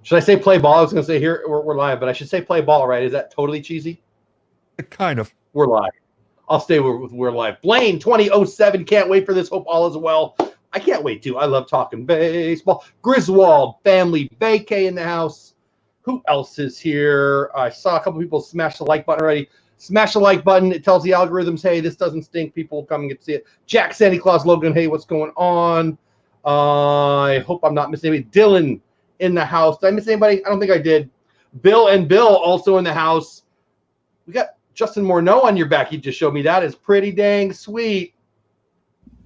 Should I say play ball? I was going to say here we're live, but I should say play ball, right? Is that totally cheesy? Kind of. We're live. I'll stay with we're live. Blaine 2007. Can't wait for this. Hope all is well. I can't wait too. I love talking baseball. Griswold family vacay in the house. Who else is here? I saw a couple people smash the like button already. Smash the like button. It tells the algorithms, hey, this doesn't stink. People will come and get to see it. Jack, Santa Claus, Logan, hey, what's going on? I hope I'm not missing anybody. Dylan in the house. Did I miss anybody? I don't think I did. Bill and Bill also in the house. We got Justin Morneau on your back. You just showed me that. Is pretty dang sweet.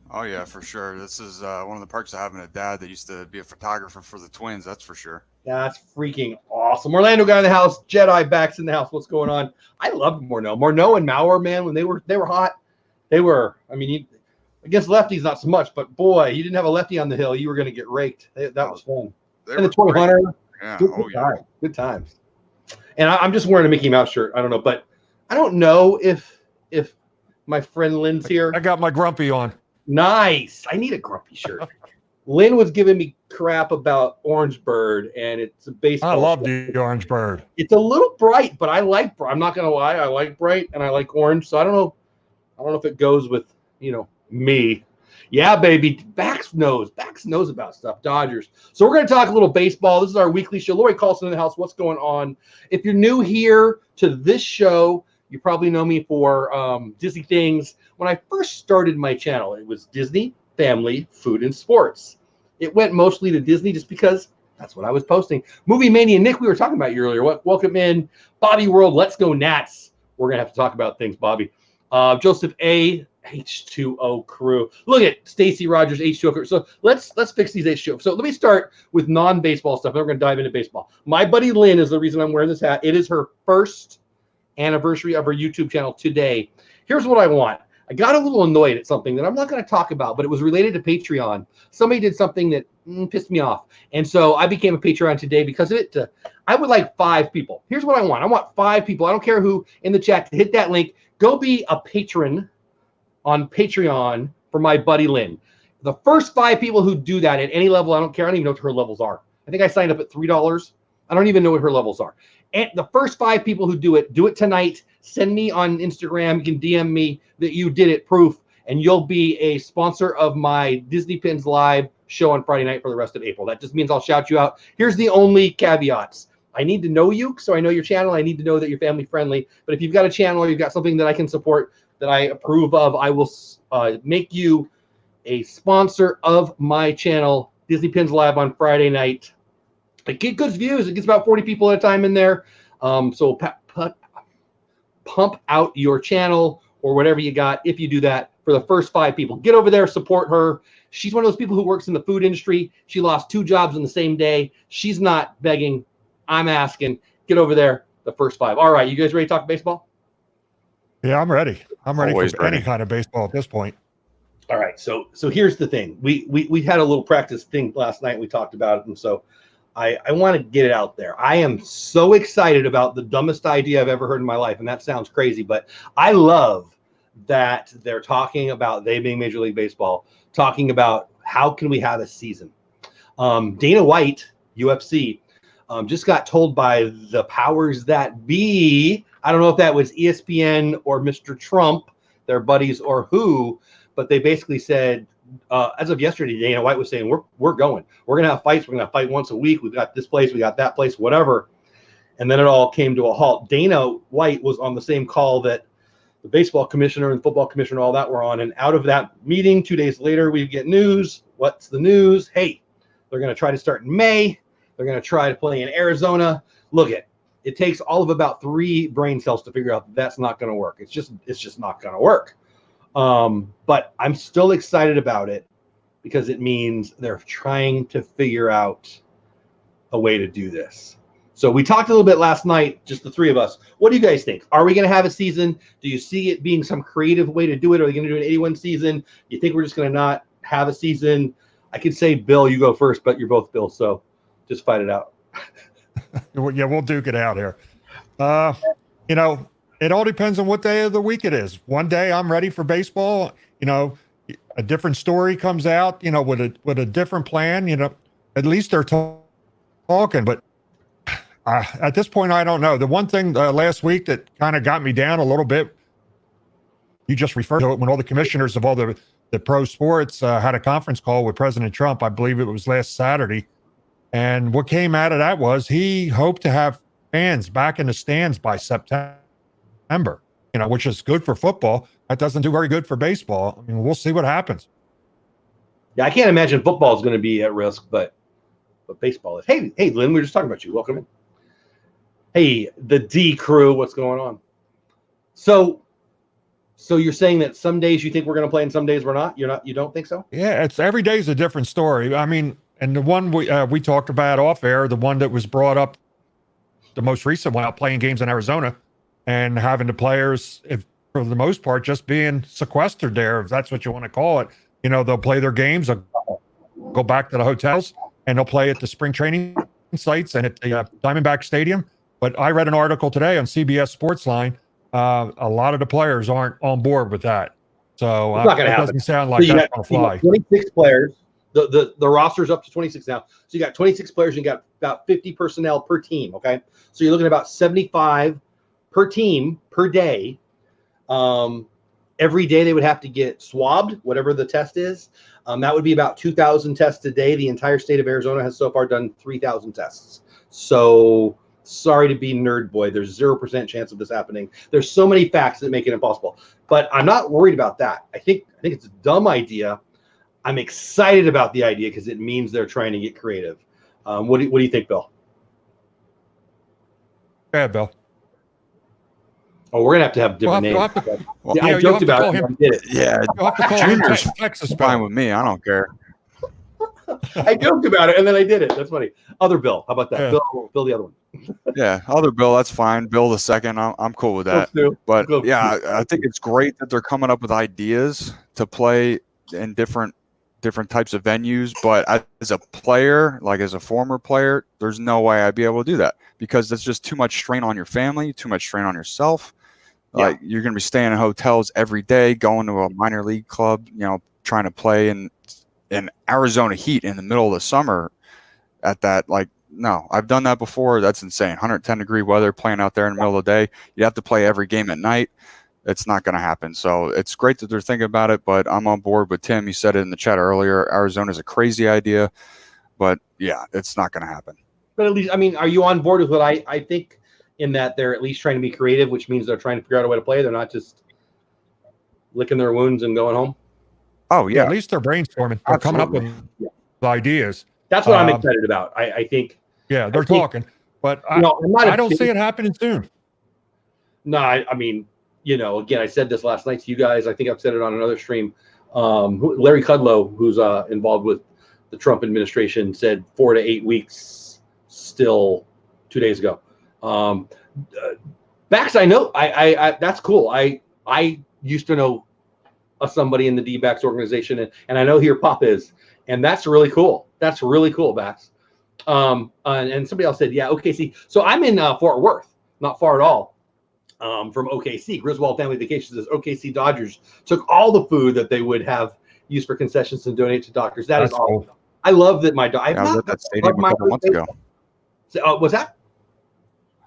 Oh, yeah, for sure. This is one of the perks of having a dad that used to be a photographer for the Twins. That's for sure. That's freaking awesome. Orlando guy in the house. Jedi backs in the house. What's going on? I loved Morneau. Morneau and Maurer, man, when they were hot. They were. I mean, against lefties, not so much, but boy, you didn't have a lefty on the hill, you were going to get raked. That was fun. And the Toy Hunter. Yeah. Good times. And I'm just wearing a Mickey Mouse shirt. I don't know, but I don't know if my friend Lynn's here. I got my grumpy on. Nice. I need a grumpy shirt. Lynn was giving me crap about Orange Bird, and it's a baseball. I love the Orange Bird. It's a little bright, but I like. I'm not gonna lie. I like bright, and I like orange. So I don't know if it goes with me. Yeah, baby. Bax knows about stuff. Dodgers. So we're gonna talk a little baseball. This is our weekly show. Lori Carlson in the house. What's going on? If you're new here to this show, you probably know me for Disney things. When I first started my channel, it was Disney, family, food, and sports. It went mostly to Disney just because that's what I was posting. Movie Mania, Nick, we were talking about you earlier. Welcome in. Bobby World, let's go Nats. We're going to have to talk about things, Bobby. Joseph A, H2O crew. Look at Stacy Rogers, H2O crew. So let's fix these H2O. So let me start with non-baseball stuff. Then we're going to dive into baseball. My buddy Lynn is the reason I'm wearing this hat. It is her first anniversary of her YouTube channel today. Here's what I want. I got a little annoyed at something that I'm not going to talk about, but it was related to Patreon. Somebody did something that pissed me off. And so I became a Patreon today because of it. I would like 5 people. Here's what I want. I want 5 people. I don't care who in the chat to hit that link. Go be a patron on Patreon for my buddy Lynn. The first 5 people who do that at any level, I don't care. I don't even know what her levels are. I think I signed up at $3. I don't even know what her levels are. And the first 5 people who do it tonight. Send me on Instagram. You can DM me that you did it, proof, and you'll be a sponsor of my Disney Pins Live show on Friday night for the rest of April. That just means I'll shout you out. Here's the only caveats. I need to know you, so I know your channel. I need to know that you're family friendly. But if you've got a channel or you've got something that I can support that I approve of, I will make you a sponsor of my channel, Disney Pins Live on Friday night. I get good views. It gets about 40 people at a time in there. So pump out your channel or whatever you got if you do that for the first 5 people. Get over there, support her. She's one of those people who works in the food industry. She lost 2 jobs in the same day. She's not begging. I'm asking. Get over there, the first 5. All right, you guys ready to talk baseball? Yeah, I'm ready. I'm ready Always for ready. any kind of baseball at this point. All right, so here's the thing. We had a little practice thing last night. We talked about it, and so I want to get it out there. I am so excited about the dumbest idea I've ever heard in my life, and that sounds crazy, but I love that they're talking about, they being Major League Baseball, talking about how can we have a season. Dana White, UFC, just got told by the powers that be, I don't know if that was ESPN or Mr. Trump, their buddies or who, but they basically said, as of yesterday, Dana White was saying, we're going. We're going to have fights. We're going to fight once a week. We've got this place. We got that place, whatever. And then it all came to a halt. Dana White was on the same call that the baseball commissioner and the football commissioner, all that were on. And out of that meeting, 2 days later, we get news. What's the news? Hey, they're going to try to start in May. They're going to try to play in Arizona. Look, it takes all of about 3 brain cells to figure out that's not going to work. It's just not going to work. But I'm still excited about it because it means they're trying to figure out a way to do this. So we talked a little bit last night, just the 3 of us. What do you guys think? Are we going to have a season? Do you see it being some creative way to do it? Are we going to do an 81 season? You think we're just going to not have a season? I could say, Bill, you go first, but you're both Bill, so just fight it out. Yeah, we'll duke it out here. It all depends on what day of the week it is. One day I'm ready for baseball. A different story comes out, with a different plan. At least they're talking. But At this point, I don't know. The one thing last week that kind of got me down a little bit, you just referred to it, when all the commissioners of all the pro sports had a conference call with President Trump. I believe it was last Saturday. And what came out of that was he hoped to have fans back in the stands by September, which is good for football. That doesn't do very good for baseball. I mean, we'll see what happens. Yeah, I can't imagine football is going to be at risk, but baseball is. Hey, Lynn, we were just talking about you. Welcome in. Hey, the D crew, what's going on? So you're saying that some days you think we're going to play and some days we're not? You don't think so? Yeah, it's every day is a different story. I mean, and the one we talked about off air, the one that was brought up, the most recent one, out playing games in Arizona and having the players, for the most part, just being sequestered there, if that's what you want to call it. They'll play their games, they'll go back to the hotels, and they'll play at the spring training sites and at the Diamondback Stadium. But I read an article today on CBS Sportsline. A lot of the players aren't on board with that. So it's not going to happen. Doesn't sound like that's going to fly. 26 players. The roster's up to 26 now. So you got 26 players and you got about 50 personnel per team, okay? So you're looking at about 75 per team per day. Every day they would have to get swabbed, whatever the test is. That would be about 2,000 tests a day. The entire state of Arizona has so far done 3,000 tests. So sorry to be nerd boy. There's 0% chance of this happening. There's so many facts that make it impossible. But I'm not worried about that. I think it's a dumb idea. I'm excited about the idea because it means they're trying to get creative. What do you think, Bill? Yeah, Bill. Oh, we're gonna have to have different names. I joked about it. I did it. Yeah, Junior's fine with me. I don't care. I joked about it and then I did it. That's funny. Other Bill, how about that? Yeah. Bill, the other one. Yeah, other Bill, that's fine. Bill the second, I'm cool with that. But yeah, I think it's great that they're coming up with ideas to play in different types of venues. But as a player, like as a former player, there's no way I'd be able to do that because that's just too much strain on your family, too much strain on yourself. Yeah. Like you're going to be staying in hotels every day, going to a minor league club, trying to play in Arizona heat in the middle of the summer at that. Like, no, I've done that before. That's insane. 110-degree weather, playing out there in the middle of the day. You have to play every game at night. It's not going to happen. So it's great that they're thinking about it, but I'm on board with Tim. You said it in the chat earlier. Arizona's a crazy idea, but yeah, it's not going to happen. But at least, I mean, are you on board with what I think in that they're at least trying to be creative, which means they're trying to figure out a way to play? They're not just licking their wounds and going home? Oh, yeah. At least they're brainstorming. They're coming up with ideas. That's what I'm excited about. I think. Yeah, they're talking. But I don't see it happening soon. No, I mean, again, I said this last night to you guys. I think I've said it on another stream. Larry Kudlow, who's involved with the Trump administration, said 4 to 8 weeks still 2 days ago. Backs, I know. I that's cool. I used to know somebody in the D-backs organization, and I know who your pop is, and that's really cool. That's really cool, Backs. And somebody else said, yeah, OKC. So I'm in Fort Worth, not far at all. From OKC, Griswold Family Vacations says OKC Dodgers took all the food that they would have used for concessions and donate to doctors. That's awesome. Cool. I love that my dog. I was at that stadium a couple months ago. What's that?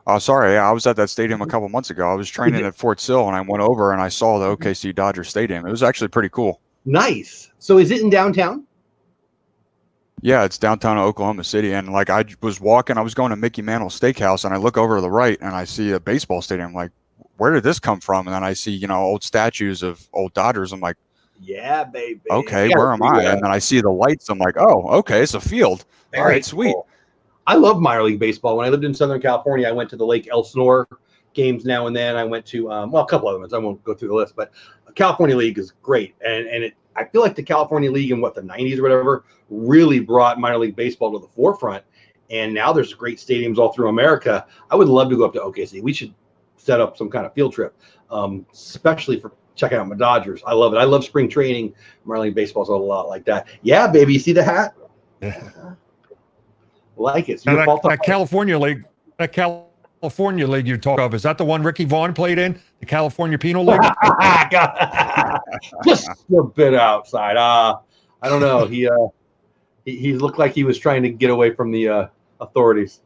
Oh, sorry. I was at that stadium a couple months ago. I was training at Fort Sill, and I went over and I saw the OKC Dodger Stadium. It was actually pretty cool. Nice. So is it in downtown? Yeah, it's downtown Oklahoma City. And like I was walking, I was going to Mickey Mantle's Steakhouse, and I look over to the right, and I see a baseball stadium. I'm like, where did this come from? And then I see, old statues of old Dodgers. I'm like, yeah, baby. Okay, where am I? And then I see the lights. I'm like, oh, okay, it's a field. All right, sweet. Cool. I love minor league baseball. When I lived in Southern California, I went to the Lake Elsinore games now and then. I went to, a couple other ones. I won't go through the list, but California League is great. And I feel like the California League in the 90s or whatever really brought minor league baseball to the forefront. And now there's great stadiums all through America. I would love to go up to OKC. We should set up some kind of field trip, especially for checking out my Dodgers. I love it. I love spring training. Minor league baseball is a lot like that. Yeah, baby. You see the hat? Yeah. Like it. So that California League, you talk of, is that the one Ricky Vaughn played in? The California Penal League? Just a bit outside. I don't know. He looked like he was trying to get away from the authorities.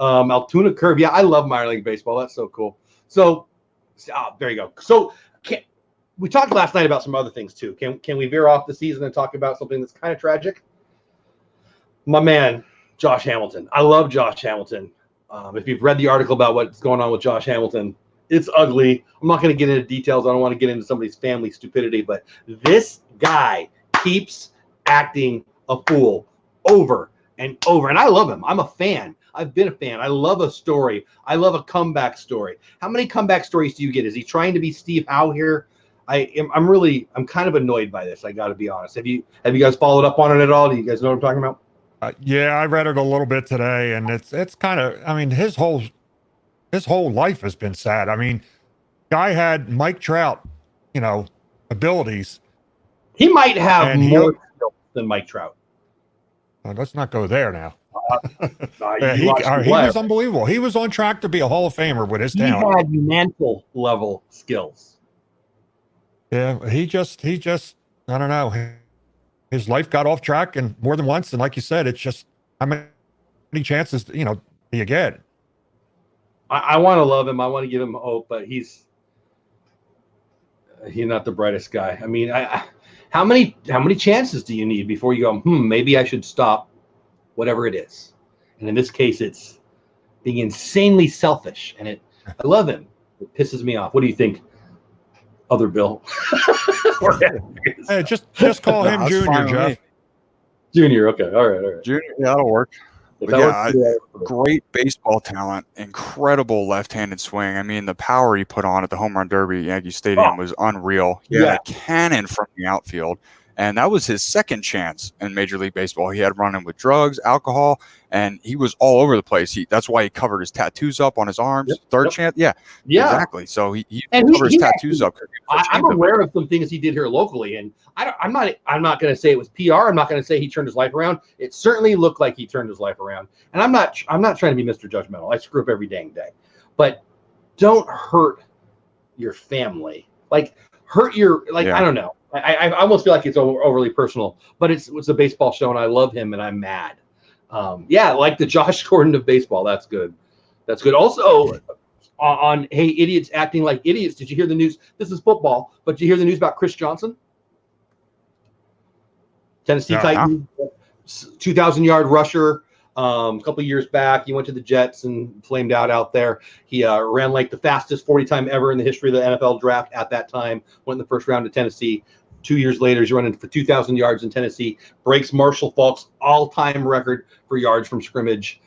Altoona Curve. Yeah, I love minor league baseball. That's so cool. So, there you go. So, we talked last night about some other things too. Can we veer off the season and talk about something that's kind of tragic? My man, Josh Hamilton. I love Josh Hamilton. If you've read the article about what's going on with Josh Hamilton, it's ugly. I'm not going to get into details. I don't want to get into somebody's family stupidity, but this guy keeps acting a fool over and over. And I love him. I'm a fan. I've been a fan. I love a story. I love a comeback story. How many comeback stories do you get? Is he trying to be Steve Howe here? I'm kind of annoyed by this. I got to be honest. Have you guys followed up on it at all? Do you guys know what I'm talking about? Yeah, I read it a little bit today, and it's kind of. I mean, his whole life has been sad. I mean, guy had Mike Trout, abilities. He might have more skills than Mike Trout. Let's not go there now. He was unbelievable. He was on track to be a Hall of Famer with his talent. He had mantle level skills. Yeah, he just I don't know. His life got off track and more than once, and like you said, it's just how many chances do you get? I want to love him. I want to give him hope, but he's not the brightest guy. I mean, how many chances do you need before you go, maybe I should stop whatever it is? And in this case, it's being insanely selfish. And I love him. It pisses me off. What do you think, other Bill? Hey, just call him Junior, Jeff. Junior, okay. All right. Junior, yeah, that'll work. Great baseball talent, incredible left-handed swing. I mean, the power he put on at the Home Run Derby at Yankee Stadium was unreal. He had a cannon from the outfield, and that was his second chance in Major League Baseball. He had run-in with drugs, alcohol, and he was all over the place. That's why he covered his tattoos up on his arms. Third chance, yeah, exactly. So he covered his tattoos up. I'm aware of some things he did here locally, and I'm not going to say it was PR. I'm not going to say he turned his life around. It certainly looked like he turned his life around, and I'm not trying to be Mr. Judgmental. I screw up every dang day, but don't hurt your family. Like hurt your I don't know. I almost feel like it's overly personal, but it's a baseball show, and I love him, and I'm mad. Like the Josh Gordon of baseball. That's good. Also, on hey, idiots acting like idiots. Did you hear the news? This is football, but did you hear the news about Chris Johnson? Tennessee Titans, 2,000-yard rusher. A couple of years back, he went to the Jets and flamed out there. He ran like the fastest 40 time ever in the history of the NFL draft at that time. Went in the first round to Tennessee. 2 years later, he's running for 2,000 yards in Tennessee. Breaks Marshall Faulk's all-time record for yards from scrimmage.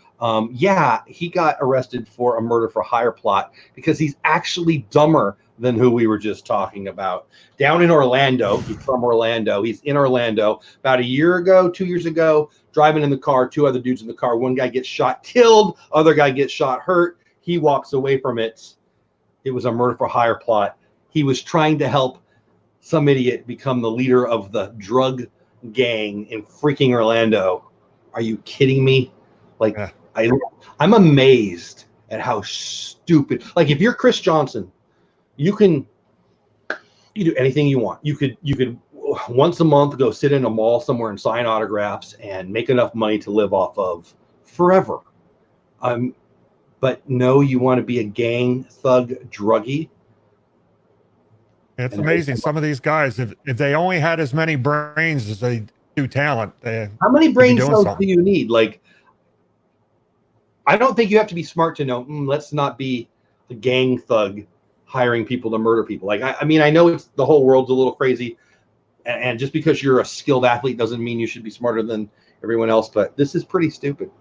He got arrested for a murder for hire plot because he's actually dumber than who we were just talking about. Down in Orlando, he's from Orlando. He's in Orlando. About 2 years ago, driving in the car, 2 other dudes in the car. One guy gets shot, killed. Other guy gets shot, hurt. He walks away from it. It was a murder for hire plot. He was trying to help some idiot become the leader of the drug gang in freaking Orlando. Are you kidding me? I'm amazed at how stupid. Like, if you're Chris Johnson, you do anything you want. You could once a month go sit in a mall somewhere and sign autographs and make enough money to live off of forever. But no, you want to be a gang thug druggie. It's amazing. Some of these guys, if they only had as many brains as they do talent. How many brain cells do you need? Like, I don't think you have to be smart to know, let's not be a gang thug hiring people to murder people. Like, I mean, I know the whole world's a little crazy, and just because you're a skilled athlete doesn't mean you should be smarter than everyone else, but this is pretty stupid.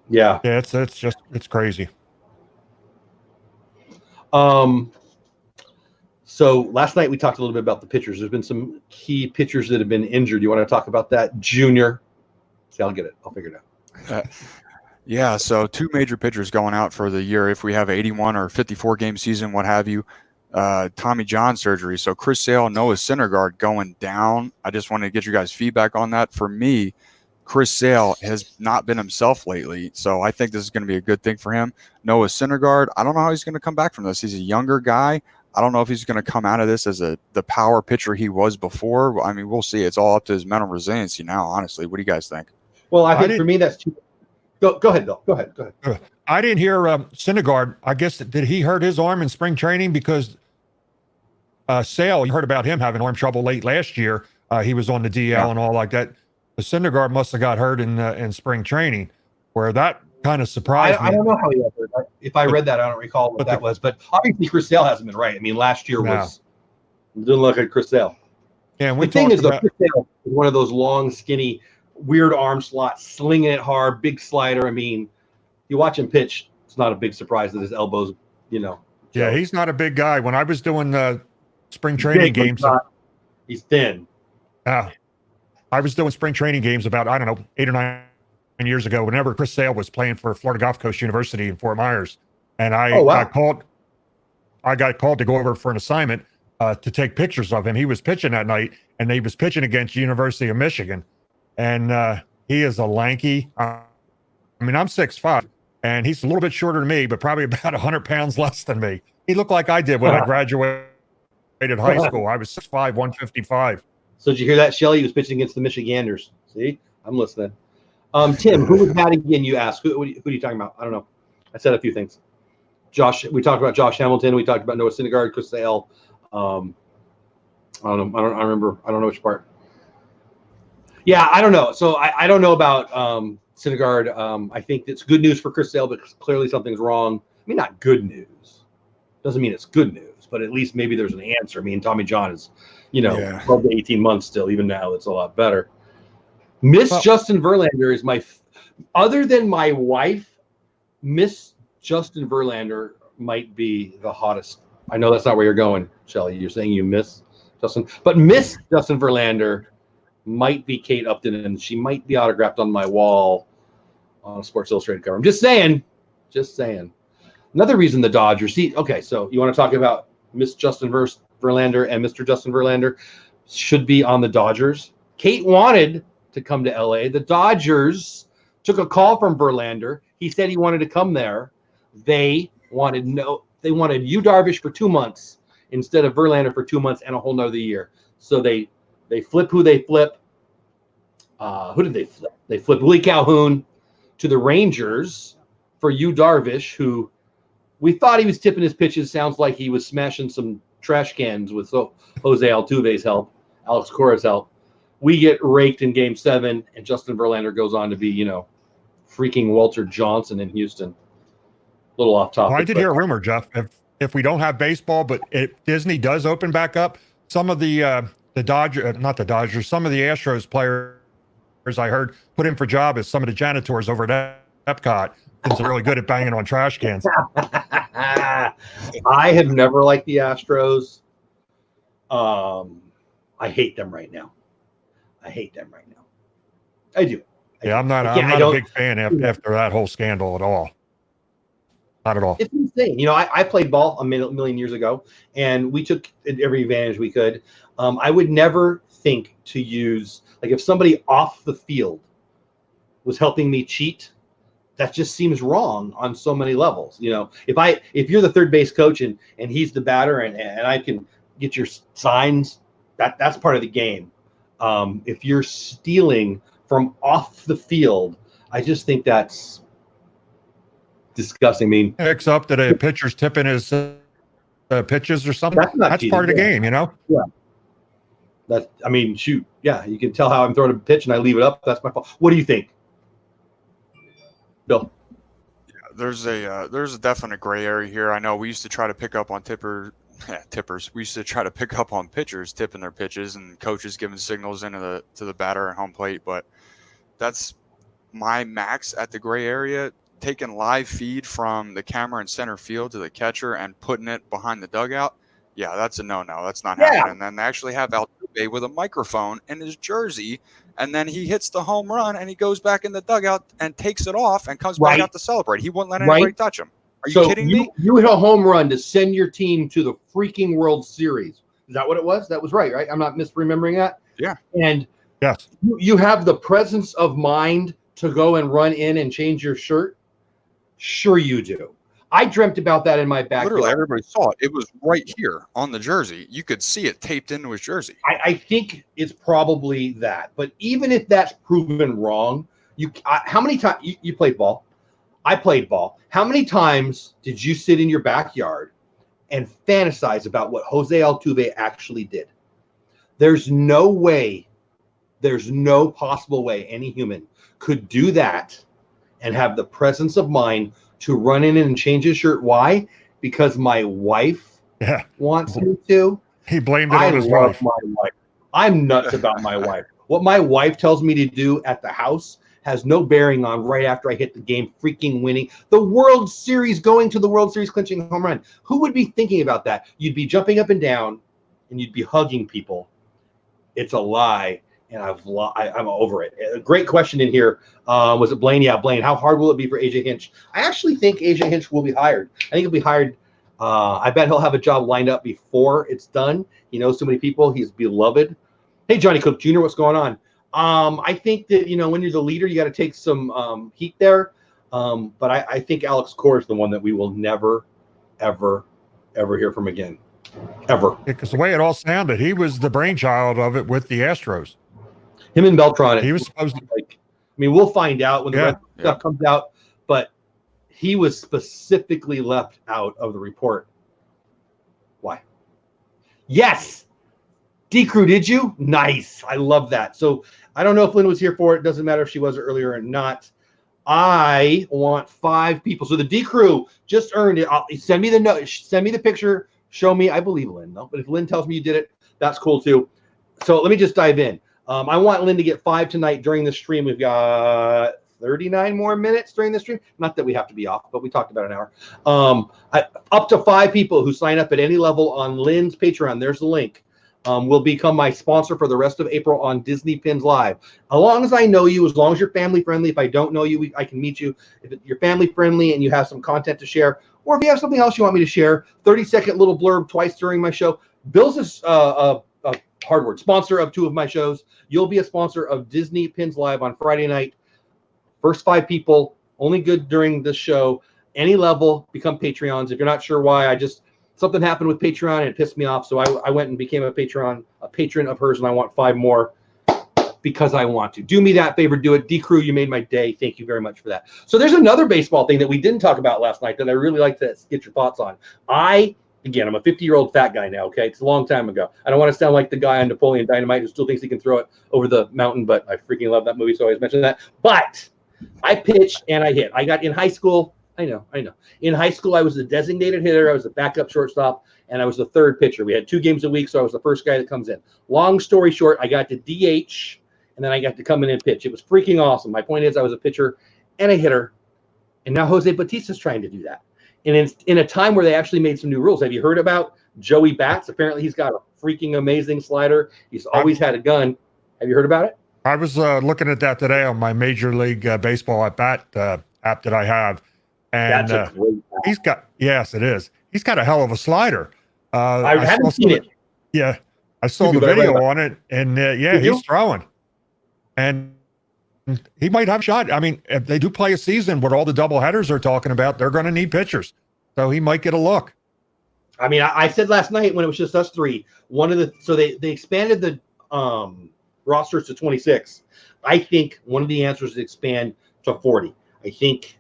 Yeah, it's crazy. So last night we talked a little bit about the pitchers. There's been some key pitchers that have been injured. You want to talk about that, Junior? See, I'll get it. I'll figure it out. So 2 major pitchers going out for the year. If we have 81 or 54 game season, what have you, Tommy John surgery. So Chris Sale, Noah Syndergaard going down. I just wanted to get your guys' feedback on that. For me, Chris Sale has not been himself lately, so I think this is going to be a good thing for him. Noah Syndergaard, I don't know how he's going to come back from this. He's a younger guy. I don't know if he's going to come out of this as the power pitcher he was before. I mean, we'll see. It's all up to his mental resiliency now, honestly. What do you guys think? Well, I think for me, that's too. Go ahead, Bill. Go ahead. I didn't hear Syndergaard. I guess, did he hurt his arm in spring training? Because Sale, you heard about him having arm trouble late last year. He was on the DL and all like that. The Syndergaard must have got hurt in spring training, where that kind of surprised me. I don't know how he got hurt. If I read that, I don't recall what that was. But obviously, Chris Sale hasn't been right. I mean, last year didn't look like Chris Sale. Yeah, and the thing is, though, Chris Sale is one of those long, skinny, weird arm slots, slinging it hard, big slider. I mean, you watch him pitch, it's not a big surprise that his elbows, Yeah, he's not a big guy. When I was doing spring training games, he's thin. I was doing spring training games about, I don't know, 8 or 9 years ago, whenever Chris Sale was playing for Florida Gulf Coast University in Fort Myers. And I got called to go over for an assignment to take pictures of him. He was pitching that night, and he was pitching against University of Michigan. And he is a lanky, I'm 6'5", and he's a little bit shorter than me, but probably about 100 pounds less than me. He looked like I did when I graduated high school. I was 6'5", 155. So did you hear that, Shelly? He was pitching against the Michiganders. See? I'm listening. Tim, who was batting again, you asked? Who are you talking about? I don't know. I said a few things. We talked about Josh Hamilton. We talked about Noah Syndergaard, Chris Sale. I don't know. I remember. I don't know which part. Yeah, I don't know. So I don't know about Syndergaard. I think it's good news for Chris Sale, but clearly something's wrong. I mean, not good news. Doesn't mean it's good news, but at least maybe there's an answer. I mean, Tommy John is, 12 to 18 months still. Even now, it's a lot better. Justin Verlander is other than my wife, Miss Justin Verlander might be the hottest. I know that's not where you're going, Shelly. You're saying you miss Justin, but Miss Justin Verlander might be Kate Upton, and she might be autographed on my wall on a Sports Illustrated cover. I'm just saying. Another reason the Dodgers see. Okay, so you want to talk about Miss Justin Verlander and Mr. Justin Verlander should be on the Dodgers. Kate wanted to come to LA. The Dodgers took a call from Verlander. He said he wanted to come there. They wanted Yu Darvish for 2 months instead of Verlander for 2 months and a whole nother year. So they flip who they flip. Who did they flip? They flipped Willie Calhoun to the Rangers for Yu Darvish, who we thought he was tipping his pitches. Sounds like he was smashing some trash cans with Jose Altuve's help, Alex Cora's help. We get raked in Game 7, and Justin Verlander goes on to be, freaking Walter Johnson in Houston. A little off topic. Well, I did hear a rumor, Jeff. If we don't have baseball, but if Disney does open back up, some of the Dodgers, not the Dodgers, some of the Astros players I heard put in for job as some of the janitors over at Epcot. Since they're really good at banging on trash cans. I have never liked the Astros. I hate them right now. I do. I'm not a big fan after that whole scandal at all. Not at all. It's insane. I played ball a million years ago, and we took every advantage we could. I would never think to use, if somebody off the field was helping me cheat, that just seems wrong on so many levels. If you're the third base coach and he's the batter and I can get your signs, that's part of the game. If you're stealing from off the field, I just think that's disgusting. I mean, picks up that a pitcher's tipping his pitches or something. That's part of the game, Yeah. Shoot. Yeah, you can tell how I'm throwing a pitch and I leave it up. That's my fault. What do you think, Bill? Yeah, there's a definite gray area here. I know we used to try to pick up on tippers. We used to try to pick up on pitchers tipping their pitches and coaches giving signals to the batter at home plate. But that's my max at the gray area. Taking live feed from the camera in center field to the catcher and putting it behind the dugout. Yeah, that's a no-no. That's not happening. And then they actually have Altuve with a microphone in his jersey, and then he hits the home run, and he goes back in the dugout and takes it off and comes back out to celebrate. He wouldn't let anybody touch him. Are you kidding me? You hit a home run to send your team to the freaking World Series. Is that what it was? That was right? I'm not misremembering that? Yeah. And yes, you have the presence of mind to go and run in and change your shirt? Sure you do. I dreamt about that in my backyard. Literally, everybody saw it. It was right here on the jersey. You could see it taped into his jersey. I think it's probably that. But even if that's proven wrong, How many times you played ball? I played ball. How many times did you sit in your backyard and fantasize about what Jose Altuve actually did? There's no possible way any human could do that and have the presence of mind to run in and change his shirt. Why? Because my wife wants him to. He blamed it on his wife. My wife. I'm nuts about my wife. What my wife tells me to do at the house has no bearing on right after I hit the game, freaking winning the World Series, going to the World Series, clinching home run. Who would be thinking about that? You'd be jumping up and down and you'd be hugging people. It's a lie. And I'm over it. A great question in here. Was it Blaine? Yeah, Blaine. How hard will it be for AJ Hinch? I actually think AJ Hinch will be hired. I think he'll be hired. I bet he'll have a job lined up before it's done. He knows so many people. He's beloved. Hey, Johnny Cook Jr., what's going on? I think that, when you're the leader, you got to take some heat there. But I think Alex Cora is the one that we will never, ever, ever hear from again. Ever. Because the way it all sounded, he was the brainchild of it with the Astros. Him and Beltran. He was supposed to. We'll find out when the stuff comes out. But he was specifically left out of the report. Why? Yes. D-Crew, did you? Nice. I love that. So I don't know if Lynn was here for it. Doesn't matter if she was earlier or not. I want 5 people. So the D-Crew just earned it. Send me the note. Send me the picture. Show me. I believe Lynn, though. But if Lynn tells me you did it, that's cool, too. So let me just dive in. I want Lynn to get 5 tonight during the stream. We've got 39 more minutes during the stream. Not that we have to be off, but we talked about an hour. Up to 5 people who sign up at any level on Lynn's Patreon. There's the link. Will become my sponsor for the rest of April on Disney Pins Live. As long as I know you, as long as you're family friendly. If I don't know you, I can meet you. If you're family friendly and you have some content to share, or if you have something else you want me to share, 30-second little blurb twice during my show. Bill's a hard word sponsor of 2 of my shows. You'll be a sponsor of Disney Pins Live on Friday night. First 5 people, only good during this show. Any level, become Patreons. If you're not sure why, something happened with Patreon and it pissed me off. So I went and became a patron of hers, and I want 5 more because I want to. Do me that favor, do it. D-Crew, you made my day. Thank you very much for that. So there's another baseball thing that we didn't talk about last night that I really like to get your thoughts on. Again, I'm a 50-year-old fat guy now, okay? It's a long time ago. I don't want to sound like the guy on Napoleon Dynamite who still thinks he can throw it over the mountain, but I freaking love that movie, so I always mention that. But I pitched and I hit. I got in high school. I know. In high school, I was the designated hitter. I was the backup shortstop, and I was the 3rd pitcher. We had 2 games a week, so I was the first guy that comes in. Long story short, I got to DH, and then I got to come in and pitch. It was freaking awesome. My point is I was a pitcher and a hitter, and now Jose Bautista's trying to do that. And in a time where they actually made some new rules. Have you heard about Joey Bats? Apparently, he's got a freaking amazing slider. He's always had a gun. Have you heard about it? I was looking at that today on my Major League Baseball at Bat app that I have. And that's a great he's got, yes, it is. He's got a hell of a slider. I haven't seen it. Yeah. I saw the video on it, and he's throwing. And he might have a shot. I mean, if they do play a season with all the double headers they're talking about, they're going to need pitchers. So he might get a look. I mean, I said last night when it was just us 3, so they expanded the rosters to 26. I think one of the answers is to expand to 40. I think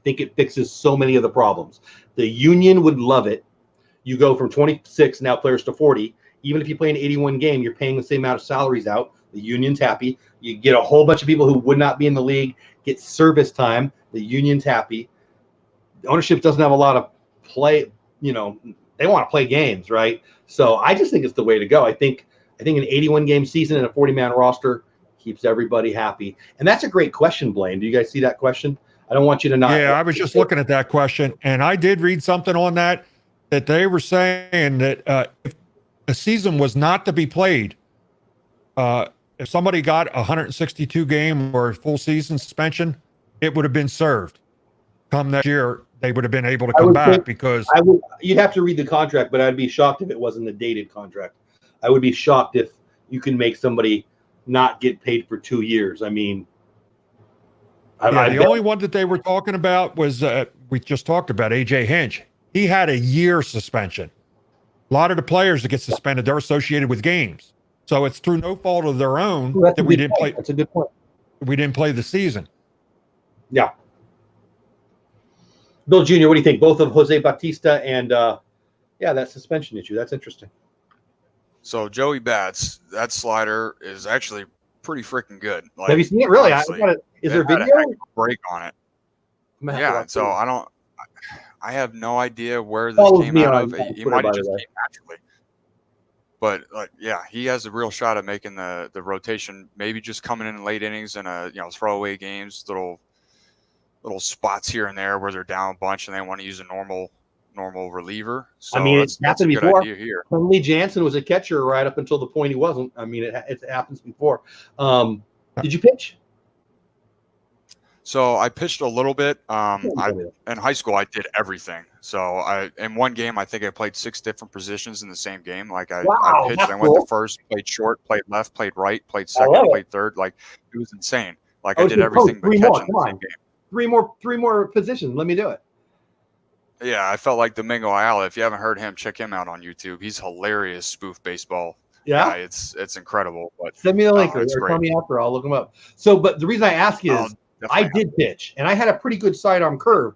it fixes so many of the problems. The union would love it. You go from 26 now players to 40. Even if you play an 81 game, you're paying the same amount of salaries out. The union's happy. You get a whole bunch of people who would not be in the league get service time. The union's happy. The ownership doesn't have a lot of play. They want to play games, right? So I just think it's the way to go. I think an 81 game season and a 40-man roster keeps everybody happy. And that's a great question, Blaine. Do you guys see that question? I don't want you to not. Yeah, I was just looking at that question, and I did read something on that they were saying that if a season was not to be played, if somebody got a 162 game or full season suspension, it would have been served. Come next year, they would have been able to come back because you'd have to read the contract, but I'd be shocked if it wasn't a dated contract. I would be shocked if you can make somebody not get paid for 2 years. I mean. The only one that they were talking about was we just talked about AJ Hinch. He had a year suspension. A lot of the players that get suspended, they're associated with games. So it's through no fault of their own that we didn't play. That's a good point. we didn't play the season. Yeah. Bill Jr., what do you think? Both of Jose Bautista and that suspension issue. That's interesting. So Joey Bats, that slider is actually pretty freaking good. Like, have you seen it? Really? Honestly, is there video? A break on it. Yeah. So I have no idea where this came out of. He might have just came naturally. But he has a real shot at making the rotation. Maybe just coming in late innings and throwaway games, little spots here and there where they're down a bunch and they want to use a normal reliever. So it's happened before. Here. Lee Jansen was a catcher right up until the point he wasn't. I mean, it happens before. Did you pitch? So I pitched a little bit. In high school, I did everything. So in one game, I think I played 6 different positions in the same game. Like I pitched, I went to first, played short, played left, played right, played second, played third. Like it was insane. Like I did everything but catch in the same game. Three more positions. Let me do it. Yeah, I felt like Domingo Ayala. If you haven't heard him, check him out on YouTube. He's hilarious spoof baseball. Yeah, it's incredible. But send me the link or tell me after. I'll look him up. So, but the reason I ask you is I did pitch, and I had a pretty good sidearm curve,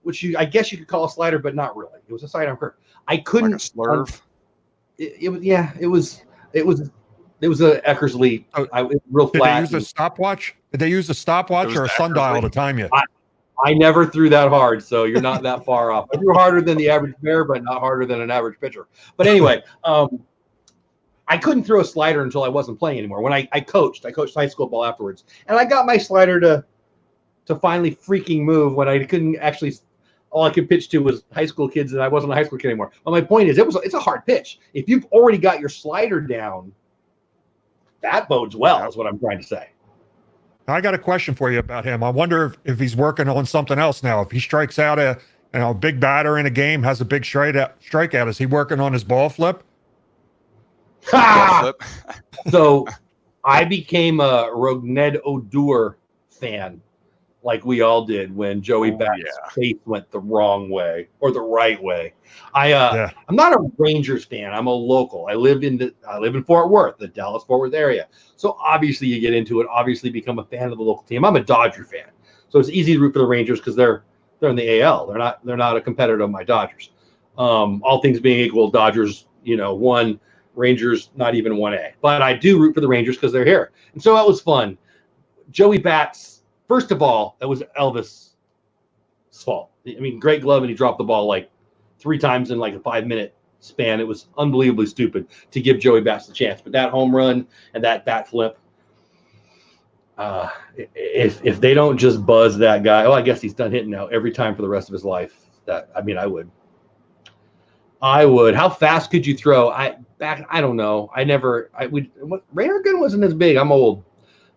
which I guess you could call a slider, but not really. It was a sidearm curve. I couldn't. Like a slurve. It was a Eckersley. Real flat. Did they use a stopwatch? Did they use a stopwatch or a sundial to time you? I never threw that hard, so you're not that far off. I threw harder than the average player, but not harder than an average pitcher. But anyway, I couldn't throw a slider until I wasn't playing anymore. When I coached high school ball afterwards, and I got my slider to finally freaking move when I couldn't actually. All I could pitch to was high school kids, and I wasn't a high school kid anymore. But my point is, it's a hard pitch. If you've already got your slider down, that bodes well. Is what I'm trying to say. I got a question for you about him. I wonder if he's working on something else now. If he strikes out a big batter in a game, has a big strikeout, is he working on his ball flip? So I became a Rogned Odor fan, like we all did when Joey Bats' face went the wrong way or the right way. I'm not a Rangers fan. I'm a local. I live in Fort Worth, the Dallas-Fort Worth area. So obviously you get into it. Obviously become a fan of the local team. I'm a Dodger fan, so it's easy to root for the Rangers because they're in the AL. They're not a competitor of my Dodgers. All things being equal, Dodgers 1, Rangers not even 1A. But I do root for the Rangers because they're here, and so that was fun. Joey Bats. First of all, that was Elvis' fault. I mean, great glove, and he dropped the ball like 3 times in like a 5-minute span. It was unbelievably stupid to give Joey Bats the chance. But that home run and that bat flip, if they don't just buzz that guy, I guess he's done hitting now every time for the rest of his life. I would. How fast could you throw? I don't know. Radar gun wasn't as big. I'm old.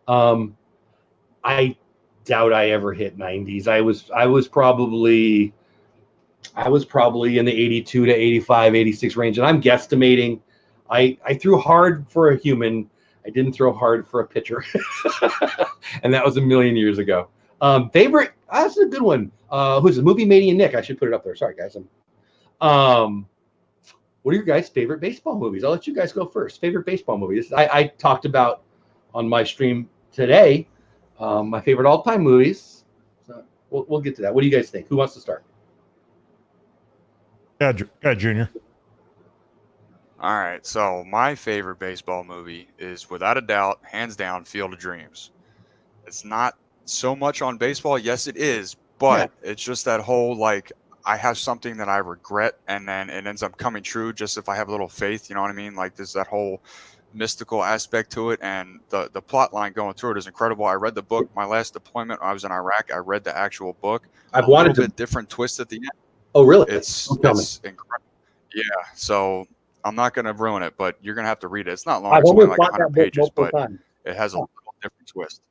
I doubt I ever hit 90s. I was probably in the 82 to 85, 86 range, and I'm guesstimating. I threw hard for a human. I didn't throw hard for a pitcher, and that was a million years ago. Favorite? That's a good one. Who's the movie? Matey and Nick. I should put it up there. Sorry, guys. What are your guys' favorite baseball movies? I'll let you guys go first. Favorite baseball movies? I talked about on my stream today. My favorite all-time movies. So we'll get to that. What do you guys think? Who wants to start? Yeah, Junior. All right. So my favorite baseball movie is, without a doubt, hands down, Field of Dreams. It's not so much on baseball. Yes, it is. But it's just that whole, like, I have something that I regret, and then it ends up coming true just if I have a little faith. You know what I mean? Like, there's that whole mystical aspect to it, and the plot line going through it is incredible. I read the book. My last deployment, I was in Iraq. I read the actual book. I've wanted to. Bit different twist at the end. Oh, really? It's incredible. Yeah. So I'm not going to ruin it, but you're going to have to read it. It's not long. It's only like 100 pages, but it has a little different twist.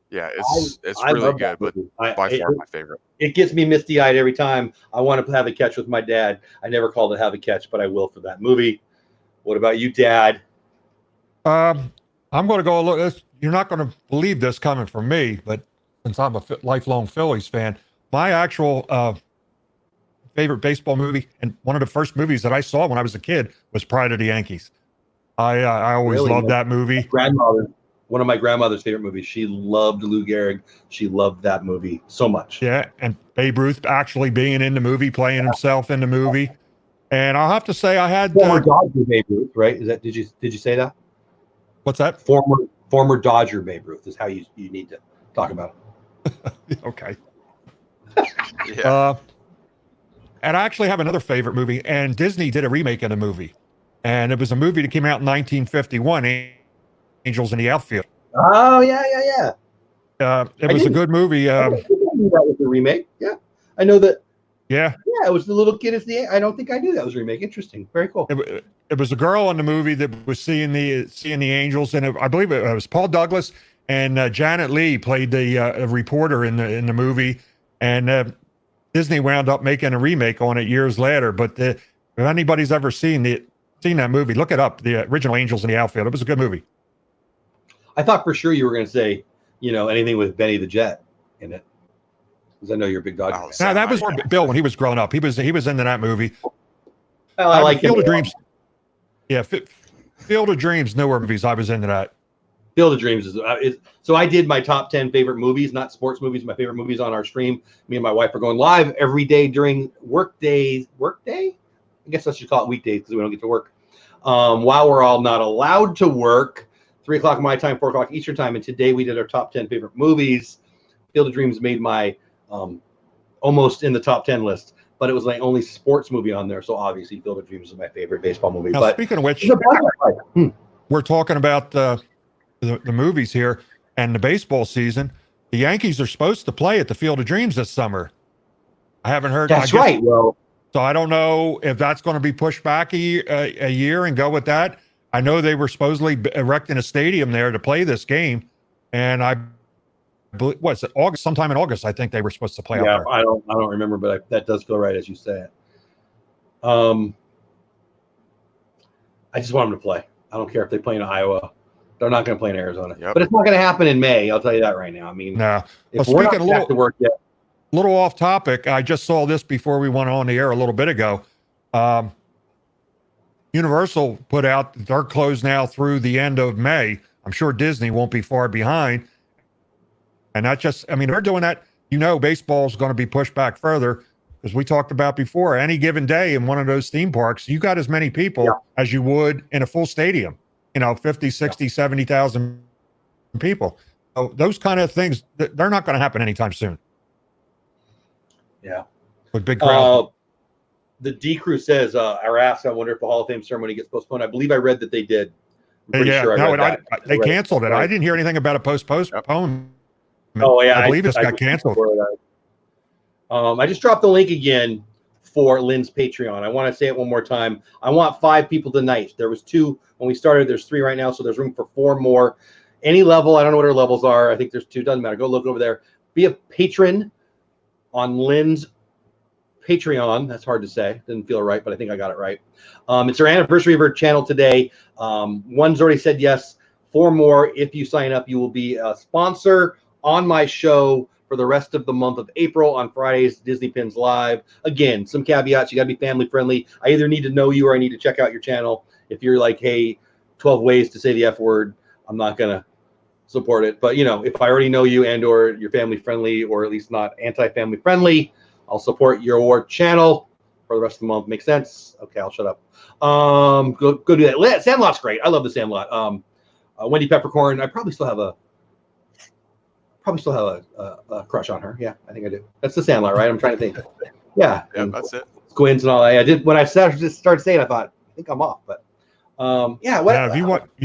Yeah, it's really good, but by far my favorite. It gets me misty-eyed every time I want to have a catch with my dad. I never called it Have a Catch, but I will for that movie. What about you, Dad? I'm going to go a look. You're not going to believe this coming from me, but since I'm a lifelong Phillies fan, my actual favorite baseball movie, and one of the first movies that I saw when I was a kid, was Pride of the Yankees. I always loved that movie. Grandmother. One of my grandmother's favorite movies. She loved Lou Gehrig. She loved that movie so much. Yeah, and Babe Ruth actually being in the movie, playing himself in the movie. And I'll have to say, I had former Dodger Babe Ruth, right? Is that did you say that? What's that? Former Dodger Babe Ruth is how you need to talk about it. Okay. Yeah. And I actually have another favorite movie, and Disney did a remake of the movie, and it was a movie that came out in 1951, Angels in the Outfield. Oh yeah. It was a good movie. I knew that was a remake. Yeah, I know that. Yeah, it was the little kid as the. I don't think I knew that was a remake. Interesting, very cool. It was a girl in the movie that was seeing the angels, and I believe it was Paul Douglas and Janet Leigh played the reporter in the movie, and Disney wound up making a remake on it years later. But if anybody's ever seen that movie, look it up. The original Angels in the Outfield. It was a good movie. I thought for sure you were going to say, anything with Benny the Jet in it, because I know you're a big Dodger fan. No, that was Bill when he was growing up. He was into that movie. Well, I like Field of Dreams. Yeah, Field of Dreams, newer movies. I was into that. Field of Dreams is so I did my top 10 favorite movies, not sports movies, my favorite movies on our stream. Me and my wife are going live every day during work day? I guess I should call it weekdays because we don't get to work. While we're all not allowed to work, 3 o'clock my time, 4 o'clock Eastern time. And today we did our top 10 favorite movies. Field of Dreams made my almost in the top 10 list, but it was my only sports movie on there. So obviously Field of Dreams is my favorite baseball movie. Now, but speaking of which, we're talking about the movies here and the baseball season. The Yankees are supposed to play at the Field of Dreams this summer. I haven't heard. That's right. Well, so I don't know if that's going to be pushed back a year and go with that. I know they were supposedly erecting a stadium there to play this game, and I believe what's it, August? Sometime in August, I think they were supposed to play. Yeah, out there. I don't remember, but that does feel right as you say it. I just want them to play. I don't care if they play in Iowa. They're not going to play in Arizona, but it's not going to happen in May. I'll tell you that right now. I mean, no. If we're not back to work yet. Little off topic. I just saw this before we went on the air a little bit ago. Universal put out they're closed now through the end of May. I'm sure Disney won't be far behind. And that they're doing that. Baseball is going to be pushed back further because we talked about before. Any given day in one of those theme parks, you got as many people as you would in a full stadium. 50, 60, 70,000 people. So those kind of things, they're not going to happen anytime soon. Yeah. With big crowd. The D Crew says, I asked, I wonder if the Hall of Fame ceremony gets postponed. I believe I read that they did. I'm pretty sure I read that. They canceled it. I didn't hear anything about a postponed. Oh, yeah. I believe this got canceled. I just dropped the link again for Lynn's Patreon. I want to say it one more time. I want 5 people tonight. There was 2 when we started. There's 3 right now, so there's room for 4 more. Any level. I don't know what our levels are. I think there's 2. Doesn't matter. Go look over there. Be a patron on Lynn's Patreon. That's hard to say. Didn't feel right, but I think I got it right. It's our anniversary of her channel today. One's already said yes. 4 more. If you sign up, you will be a sponsor on my show for the rest of the month of April on Fridays, Disney Pins Live. Again, some caveats. You got to be family friendly. I either need to know you or I need to check out your channel. If you're like, hey, 12 ways to say the F word, I'm not going to support it. But, if I already know you and or you're family friendly or at least not anti-family friendly, I'll support your channel for the rest of the month. Makes sense? Okay, I'll shut up. Go do that. Sandlot's great. I love the Sandlot. Wendy Peppercorn, I probably still have a crush on her. Yeah, I think I do. That's the Sandlot, right? I'm trying to think. Yeah. Yeah, that's it. Squints and all that. I did when I started saying. I thought, I think I'm off, but yeah. What? If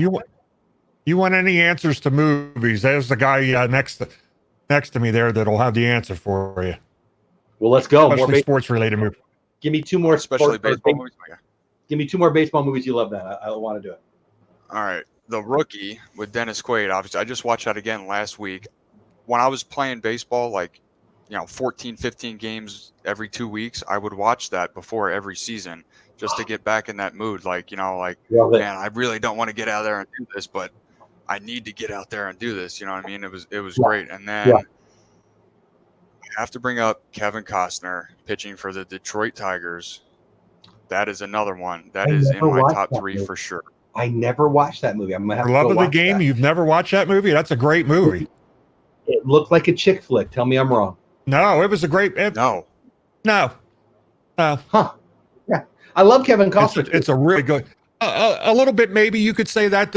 you want any answers to movies? There's the guy next to me there that'll have the answer for you. Well, let's go. Especially sports related movies. Give me 2 more, especially baseball movies. Give me 2 more baseball movies you love. Then I want to do it. All right, The Rookie with Dennis Quaid. Obviously, I just watched that again last week. When I was playing baseball, 14, 15 games every 2 weeks, I would watch that before every season just to get back in that mood. Man, I really don't want to get out there and do this, but I need to get out there and do this. You know what I mean? It was great. And then I have to bring up Kevin Costner pitching for the Detroit Tigers. That is another one. That is in my top 3 for sure. I never watched that movie. I'm gonna have For to love go of the watch game, that. you've never watched that movie? That's a great movie. It looked like a chick flick. Tell me I'm wrong. No, it was a great. No. Huh? Yeah, I love Kevin Costner. It's a really good. A little bit, maybe you could say that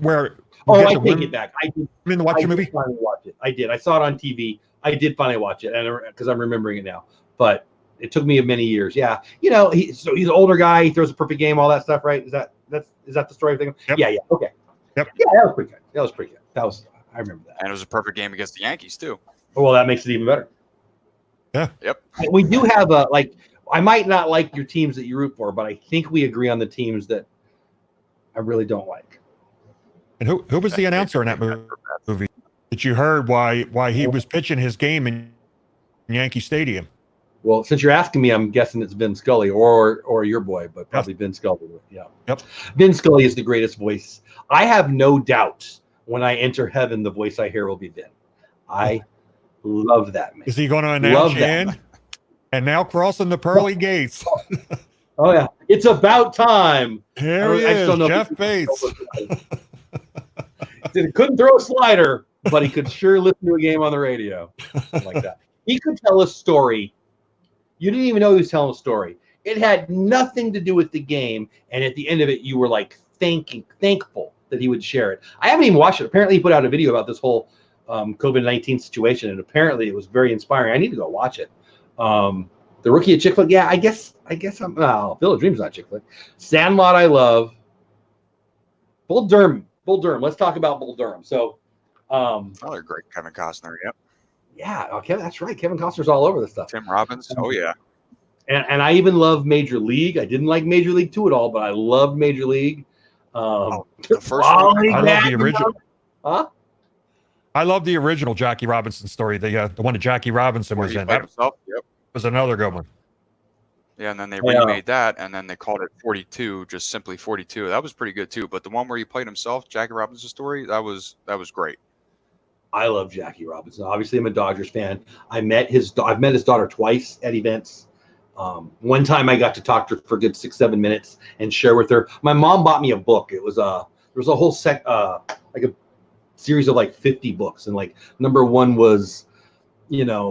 where. Oh, I take it back. I did. To watch the movie. Finally watch it. I did. I saw it on TV. I did finally watch it, and because I'm remembering it now, but it took me many years. Yeah, he's an older guy. He throws a perfect game, all that stuff, right? Is that the story of thing? Yep. Yeah. Okay. Yep. Yeah, that was pretty good. I remember that. And it was a perfect game against the Yankees too. Well, that makes it even better. Yeah. Yep. We do have I might not like your teams that you root for, but I think we agree on the teams that I really don't like. And who was the announcer in that movie? That you heard why he was pitching his game in Yankee Stadium? Well, since you're asking me, I'm guessing it's Vin Scully or your boy, but probably Vin Scully. Yeah. Yep. Vin Scully is the greatest voice. I have no doubt when I enter heaven, the voice I hear will be Vin. I love that man. Is he going to announce you in? And now crossing the pearly gates. Oh yeah, it's about time. Here he is, Jeff Bates. He couldn't throw a slider, but he could sure listen to a game on the radio. Like that. He could tell a story. You didn't even know he was telling a story. It had nothing to do with the game, and at the end of it, you were like thankful that he would share it. I haven't even watched it. Apparently, he put out a video about this whole COVID-19 situation, and apparently it was very inspiring. I need to go watch it. The Rookie of Chick Flick. Yeah, I guess I'm. Field of Dreams not Chick Flick. Sandlot, I love. Bull Durham. Let's talk about Bull Durham. So, another great Kevin Costner. Yep. Yeah. Okay, that's right. Kevin Costner's all over this stuff. Tim Robbins. Oh yeah. And I even love Major League. I didn't like Major League 2 at all, but I loved Major League. The first one. I love the original. Huh? I love the original Jackie Robinson story. The one that Jackie Robinson was in. That was another good one. Yeah, and then they remade that, and then they called it 42, just simply 42. That was pretty good too. But the one where he played himself, Jackie Robinson's story, that was great. I love Jackie Robinson. Obviously, I'm a Dodgers fan. I've met his daughter twice at events. One time I got to talk to her for a good 6-7 minutes and share with her. My mom bought me a book. It was there was a whole like a series of like 50 books, and like number 1 was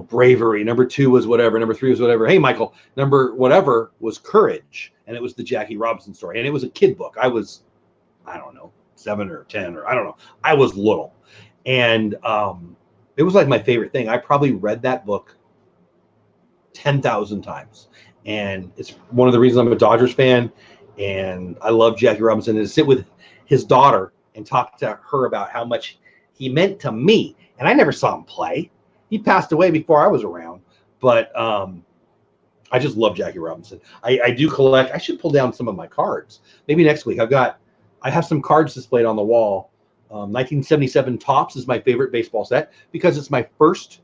bravery, number 2 was whatever, number 3 was whatever. Hey Michael, number whatever was courage, and it was the Jackie Robinson story, and it was a kid book. I was, I don't know, 7 or 10 or I don't know. I was little, and it was like my favorite thing. I probably read that book 10,000 times, and it's one of the reasons I'm a Dodgers fan, and I love Jackie Robinson. And to sit with his daughter and talk to her about how much he meant to me, and I never saw him play. He passed away before I was around, but I just love Jackie Robinson. I do collect. I should pull down some of my cards. Maybe next week. I have some cards displayed on the wall. 1977 Topps is my favorite baseball set because it's my first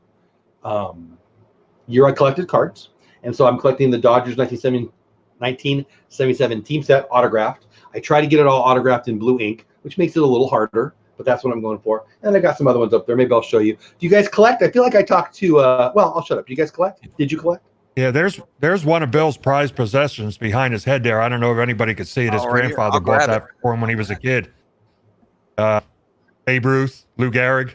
year I collected cards, and so I'm collecting the Dodgers 1977 team set autographed. I try to get it all autographed in blue ink, which makes it a little harder, but that's what I'm going for. And I got some other ones up there. Maybe I'll show you. Do you guys collect? I feel like I talked to, well, I'll shut up. Do you guys collect? Did you collect? Yeah, there's one of Bill's prized possessions behind his head there. I don't know if anybody could see it. His grandfather bought that for him when he was a kid. Babe Ruth, Lou Gehrig.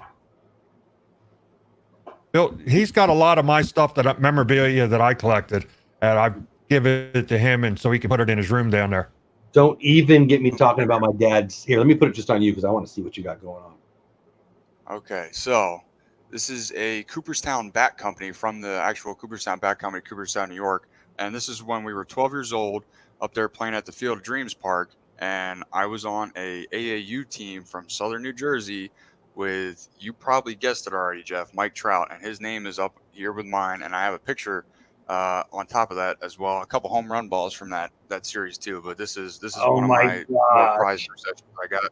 Bill, he's got a lot of my stuff, memorabilia that I collected, and I give it to him, and so he can put it in his room down there. Don't even get me talking about my dad's. Here, let me put it just on you because I want to see what you got going on. Okay, so this is a Cooperstown Bat Company from the actual Cooperstown Bat Company, Cooperstown, New York. And this is when we were 12 years old up there playing at the Field of Dreams Park. And I was on a AAU team from Southern New Jersey with, you probably guessed it already, Jeff, Mike Trout. And his name is up here with mine. And I have a picture on top of that as well. A couple home run balls from that series too. But this is one of my more prized possessions. I got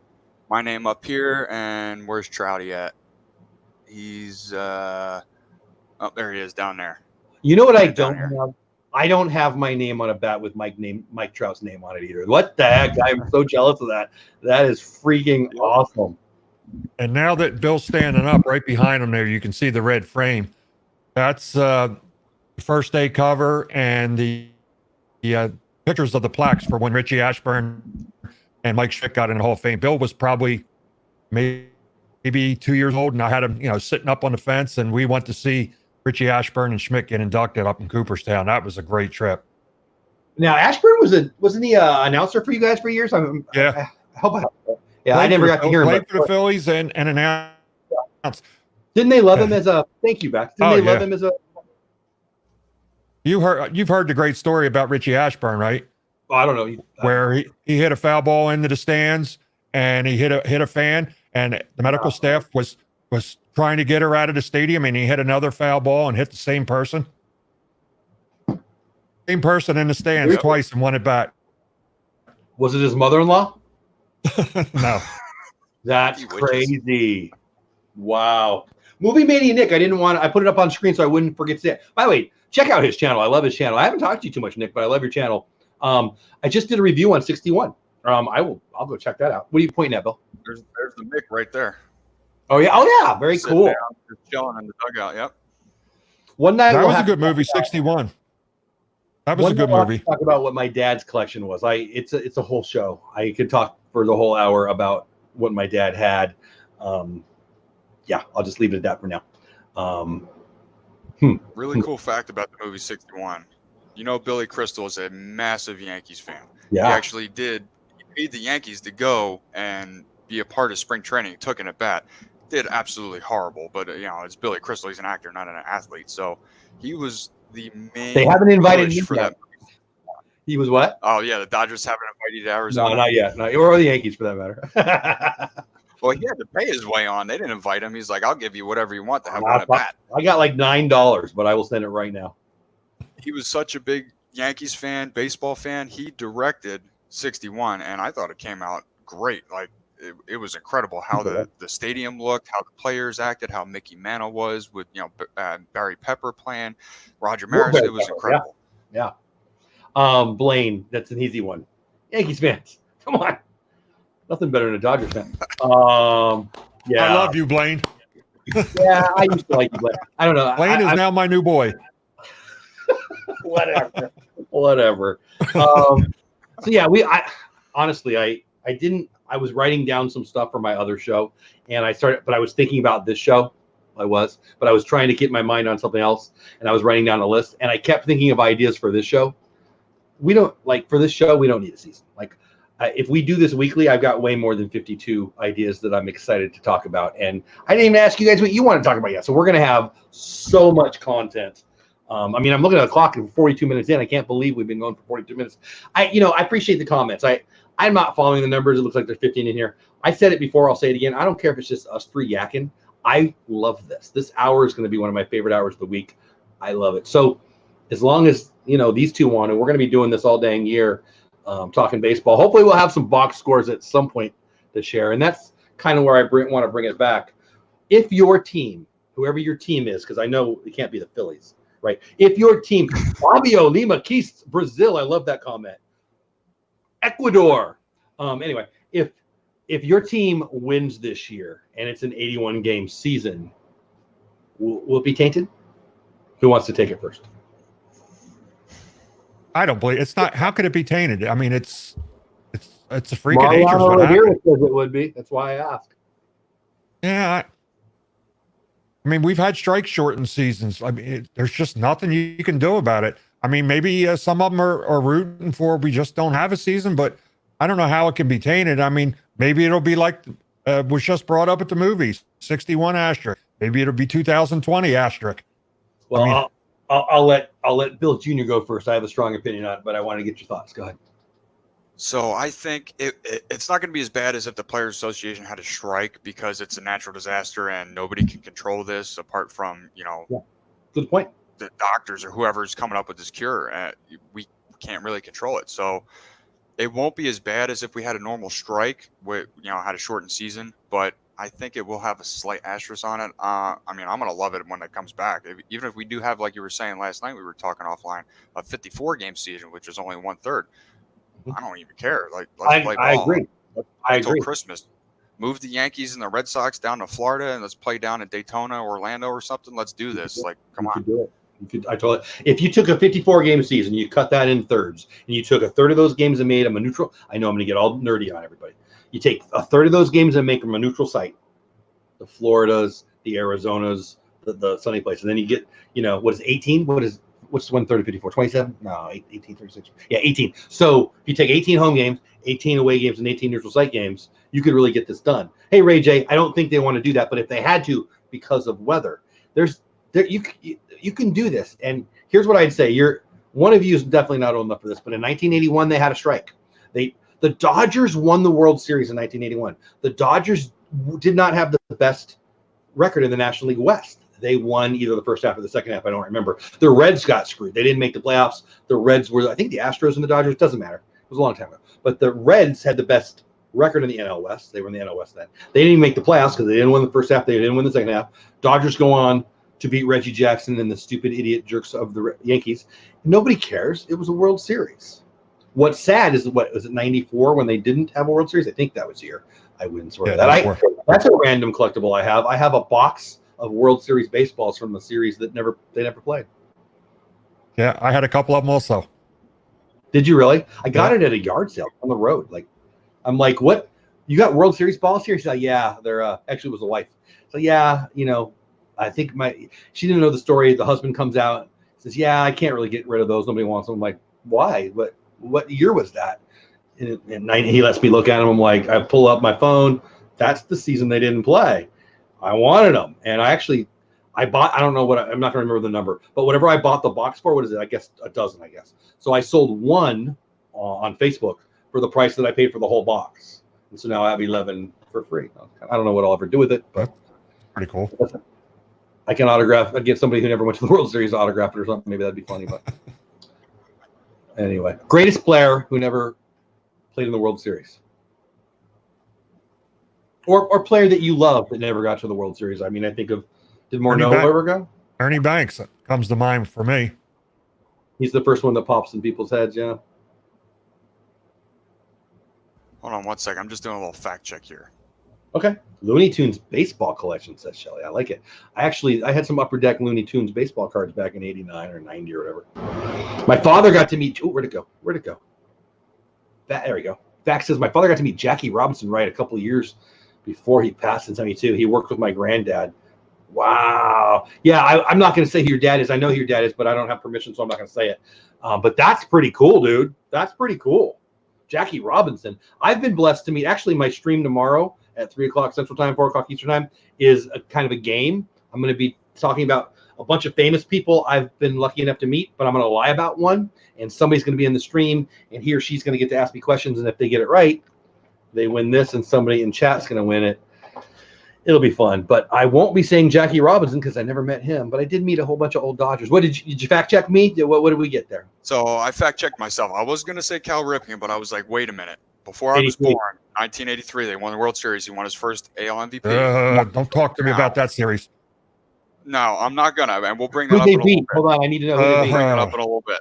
my name up here, and where's Trouty at? He's oh, there he is down there. You know what I don't have? I don't have my name on a bat with Mike Trout's name on it either. What the heck? I'm so jealous of that. That is freaking awesome. And now that Bill's standing up right behind him there, you can see the red frame. That's first day cover and the pictures of the plaques for when Richie Ashburn and Mike Schmidt got in the Hall of Fame. Bill was probably maybe 2 years old, and I had him, sitting up on the fence, and we went to see Richie Ashburn and Schmidt get inducted up in Cooperstown. That was a great trip. Now, Ashburn wasn't he an announcer for you guys for years? Yeah. I hope I never got to hear him. Played for the Phillies and announced. Didn't they love him as a? Thank you, Bax. Didn't they love him as a? You've heard the great story about Richie Ashburn, right? Oh, I don't know. Where he hit a foul ball into the stands, and he hit a fan, and the medical staff was trying to get her out of the stadium, and he hit another foul ball and hit the same person. Same person in the stands twice and won it back. Was it his mother-in-law? No. That's crazy. Wow. Movie Mania Nick, I put it up on screen so I wouldn't forget to say it. By the way, check out his channel. I love his channel. I haven't talked to you too much, Nick, but I love your channel. I just did a review on 61. I'll go check that out. What are you pointing at, Bill? There's the Mick right there. Oh yeah. Very cool. Down, just chilling in the dugout. Yep. One night that was a good movie, 61. That was a good movie. Talk about what my dad's collection was. It's a whole show. I could talk for the whole hour about what my dad had. Yeah, I'll just leave it at that for now. Really cool fact about the movie 61. Billy Crystal is a massive Yankees fan. Yeah. He actually he paid the Yankees to go and be a part of spring training. He took an at bat. Did absolutely horrible, but it's Billy Crystal. He's an actor, not an athlete. So he was the main. They haven't invited him for that. He was what? Oh yeah, the Dodgers haven't invited to Arizona. No, not yet. No, or the Yankees for that matter. Well, he had to pay his way on. They didn't invite him. He's like, I'll give you whatever you want to have one at bat. I got like $9, but I will send it right now. He was such a big Yankees fan, baseball fan. He directed 61, and I thought it came out great. Like it was incredible how the stadium looked, how the players acted, how Mickey Mantle was with Barry Pepper playing, Roger Maris. It was incredible. Yeah. Blaine, that's an easy one. Yankees fans, come on. Nothing better than a Dodgers fan. Yeah. I love you, Blaine. Yeah, I used to like you, Blaine. I don't know. Blaine is now my new boy. Whatever. So yeah, I was writing down some stuff for my other show, and but I was thinking about this show. But I was trying to get my mind on something else, and I was writing down a list, and I kept thinking of ideas for this show. For this show, we don't need a season. If we do this weekly, I've got way more than 52 ideas that I'm excited to talk about. And I didn't even ask you guys what you want to talk about yet. So we're going to have so much content. I'm looking at the clock and 42 minutes in. I can't believe we've been going for 42 minutes. I appreciate the comments. I'm not following the numbers. It looks like there's 15 in here. I said it before. I'll say it again. I don't care if it's just us three yakking. I love this. This hour is going to be one of my favorite hours of the week. I love it. So as long as, these two want to, we're going to be doing this all dang year. Talking baseball. Hopefully we'll have some box scores at some point to share. And that's kind of where I want to bring it back. If your team, whoever your team is, because I know it can't be the Phillies, right? If your team, Fabio Lima Keys, Brazil, I love that comment. Ecuador. Anyway, if your team wins this year and it's an 81 game season, will it be tainted? Who wants to take it first? I don't believe it's not. How could it be tainted? I mean, it's a freak of nature. What happened. Says it would be. That's why I asked. Yeah. I mean, we've had strike shortened seasons. I mean, there's just nothing you can do about it. I mean, maybe some of them are rooting for we just don't have a season, but I don't know how it can be tainted. I mean, maybe it'll be like was just brought up at the movies, 61 asterisk. Maybe it'll be 2020 asterisk. Well, I'll let Bill Jr. go first. I have a strong opinion on it, but I want to get your thoughts. Go ahead. So I think it's not going to be as bad as if the Players Association had a strike because it's a natural disaster and nobody can control this apart from, Good point. The doctors or whoever's coming up with this cure. We can't really control it. So it won't be as bad as if we had a normal strike with, had a shortened season, but I think it will have a slight asterisk on it. I'm going to love it when it comes back. Even if we do have, like you were saying last night, we were talking offline, a 54-game season, which is only 1/3. I don't even care. Let's play ball. I agree. I agree. Until Christmas. Move the Yankees and the Red Sox down to Florida and let's play down at Daytona, Orlando or something. Let's do this. Come on. I told it, if you took a 54-game season, you cut that in thirds, and you took a third of those games and made them a neutral. I know I'm going to get all nerdy on everybody. You take a third of those games and make them a neutral site. The Floridas, the Arizonas, the sunny places. And then you get, what is 18? What's 1/3 of 54? 27? No, 18, 36. Yeah, 18. So if you take 18 home games, 18 away games, and 18 neutral site games, you could really get this done. Hey, Ray J, I don't think they want to do that, but if they had to because of weather, you can do this. And here's what I'd say. One of you is definitely not old enough for this, but in 1981, they had a strike. The Dodgers won the World Series in 1981. The Dodgers did not have the best record in the National League West. They won either the first half or the second half. I don't remember. The Reds got screwed. They didn't make the playoffs. The Reds were, I think, the Astros and the Dodgers. Doesn't matter. It was a long time ago. But the Reds had the best record in the NL West. They were in the NL West then. They didn't even make the playoffs because they didn't win the first half. They didn't win the second half. Dodgers go on to beat Reggie Jackson and the stupid idiot jerks of the Yankees. Nobody cares. It was a World Series. What's sad is, was it 94 when they didn't have a World Series? I think that was the year. I wouldn't swear that. That's a random collectible I have. I have a box of World Series baseballs from the series that they never played. Yeah, I had a couple of them also. Did you really? I got it at a yard sale on the road. I'm like, what? You got World Series balls here? She's like, yeah. They're actually it was a wife. So yeah, I think she didn't know the story. The husband comes out, says, yeah, I can't really get rid of those. Nobody wants them. I'm like, why? What year was that? And he lets me look at them. I'm like, I pull up my phone. That's the season they didn't play. I wanted them. And I bought, I don't know I'm not going to remember the number, but whatever I bought the box for, what is it? I guess a dozen, I guess. So I sold one on Facebook for the price that I paid for the whole box. And so now I have 11 for free. I don't know what I'll ever do with it, but pretty cool. I can I'd get somebody who never went to the World Series to autograph it or something. Maybe that'd be funny, but anyway, greatest player who never played in the World Series, or player that you love that never got to the World Series. I mean, I think of, did Morneau ever go? Ernie Banks comes to mind for me. He's the first one that pops in people's heads. Yeah. Hold on 1 second. I'm just doing a little fact check here. Okay. Looney Tunes baseball collection, says Shelly. I like it. I had some Upper Deck Looney Tunes baseball cards back in 89 or 90 or whatever. My father got to meet, where'd it go? There we go. Back says, my father got to meet Jackie Robinson a couple of years before he passed in 72. He worked with my granddad. Wow. Yeah, I'm not going to say who your dad is. I know who your dad is, but I don't have permission, so I'm not going to say it. But that's pretty cool, dude. That's pretty cool. Jackie Robinson. I've been blessed to meet, actually, my stream tomorrow at 3 o'clock Central Time, 4 o'clock Eastern Time is a kind of a game. I'm going to be talking about a bunch of famous people I've been lucky enough to meet, but I'm going to lie about one, and somebody's going to be in the stream, and he or she's going to get to ask me questions, and if they get it right, they win this, and somebody in chat's going to win it. It'll be fun, but I won't be saying Jackie Robinson because I never met him, but I did meet a whole bunch of old Dodgers. Did you fact check me? What did we get there? So I fact checked myself. I was going to say Cal Ripken, but I was like, wait a minute. Before I was born, 1983, they won the World Series. He won his first AL MVP. Don't talk to me about that series. No, I'm not gonna, and we'll bring that up in a little bit. Hold on, I need to know who they beat. Bring it up in a little bit.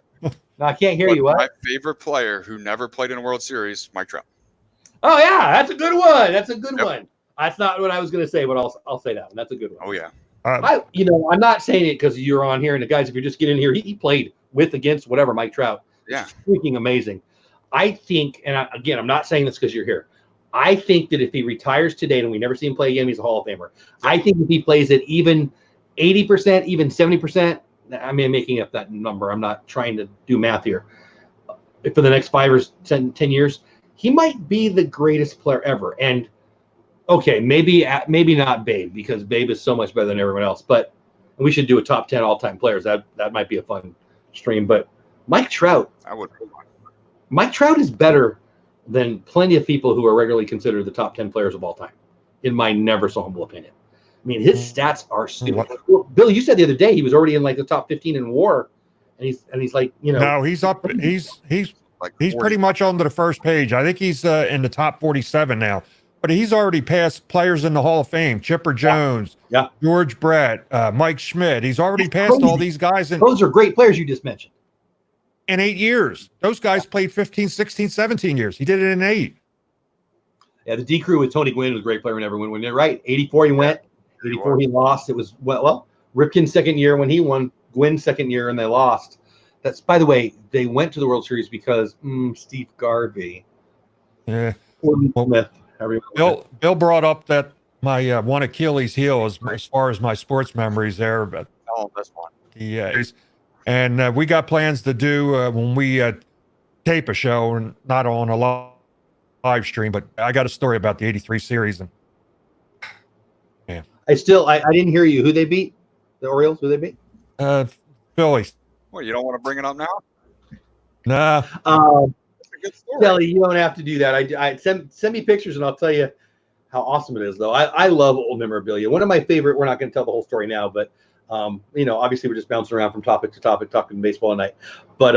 No, I can't hear you. What? My favorite player who never played in a World Series, Mike Trout. Oh yeah, that's a good one. That's a good one. That's not what I was going to say, but I'll say that one. That's a good one. Oh yeah. I'm not saying it because you're on here, and the guys, if you're just getting here, he played against whatever Mike Trout. Yeah. It's freaking amazing. I think, and again, I'm not saying this because you're here. I think that if he retires today and we never see him play again, he's a Hall of Famer. I think if he plays at even 80%, even 70%, I mean, I'm making up that number. I'm not trying to do math here. For the next 5 or 10 years, he might be the greatest player ever. And okay, maybe not Babe, because Babe is so much better than everyone else. But we should do a top 10 all-time players. That might be a fun stream. But Mike Trout, Mike Trout is better than plenty of people who are regularly considered the top 10 players of all time, in my never so humble opinion. I mean, his stats are stupid. Bill, you said the other day he was already in like the top 15 in WAR, and he's like, No, he's up. He's pretty much on to the first page. I think he's in the top 47 now. But he's already passed players in the Hall of Fame: Chipper Jones, George Brett, Mike Schmidt. He's already passed all these guys. Those are great players you just mentioned. In 8 years. Those guys played 15, 16, 17 years. He did it in 8. Yeah, the D crew with Tony Gwynn was a great player who never won. When you're right, 84 he went, 84 he lost. It was well, Ripken's second year when he won Gwynn's second year and they lost. That's, by the way, they went to the World Series because Steve Garvey. Yeah. Or Well, Smith. Bill brought up that my one Achilles heel as far as my sports memories there. But this one. And we got plans to do when we tape a show, and not on a live stream, but I got a story about the 83 series. And yeah, I didn't hear you. Who they beat? The Orioles? Who they beat? Phillies. Well, you don't want to bring it up now? Nah. That's a good story. Kelly, you don't have to do that. I send me pictures and I'll tell you how awesome it is, though. I love old memorabilia. One of my favorite, we're not going to tell the whole story now, but obviously we're just bouncing around from topic to topic, talking baseball at night. But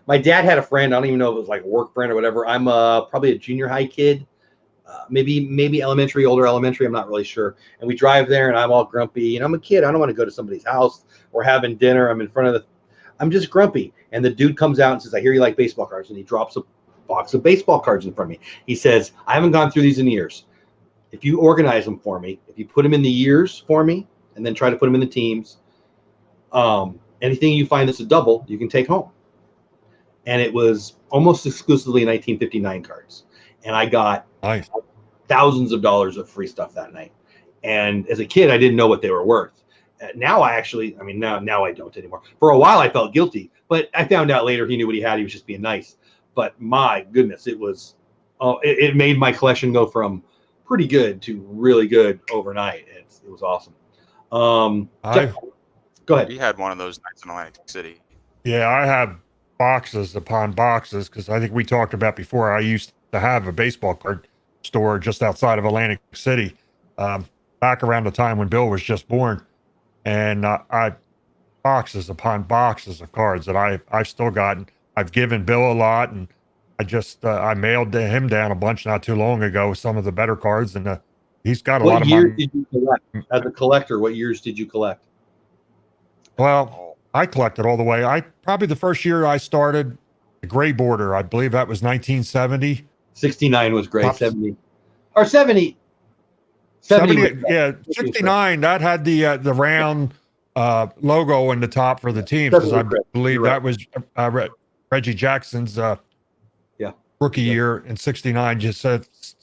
my dad had a friend. I don't even know if it was like a work friend or whatever. I'm probably a junior high kid, maybe elementary, older elementary. I'm not really sure. And we drive there, and I'm all grumpy. And I'm a kid. I don't want to go to somebody's house. We're having dinner. I'm in front of I'm just grumpy. And the dude comes out and says, "I hear you like baseball cards." And he drops a box of baseball cards in front of me. He says, "I haven't gone through these in years. If you organize them for me, if you put them in the years for me, and then try to put them in the teams, anything you find that's a double, you can take home." And it was almost exclusively 1959 cards. And I got thousands of dollars of free stuff that night. And as a kid, I didn't know what they were worth. Now I actually, now I don't anymore. For a while, I felt guilty, but I found out later he knew what he had. He was just being nice. But my goodness, it was, it made my collection go from pretty good to really good overnight. It was awesome. Go ahead. We had one of those nights in Atlantic City. Yeah, I have boxes upon boxes, because I think we talked about before, I used to have a baseball card store just outside of Atlantic City, back around the time when Bill was just born. And I boxes upon boxes of cards that I've still gotten. I've given Bill a lot, and I mailed him down a bunch not too long ago, some of the better cards, and he's got a lot of money. What years did you collect? As a collector, what years did you collect? Well, I collected all the way. Probably the first year I started, the gray border, I believe that was 1970. 69 was gray. 70 or 70. 70 yeah, 69. That had the round logo in the top for the team, because I believe that was Reggie Jackson's rookie year in 69. Just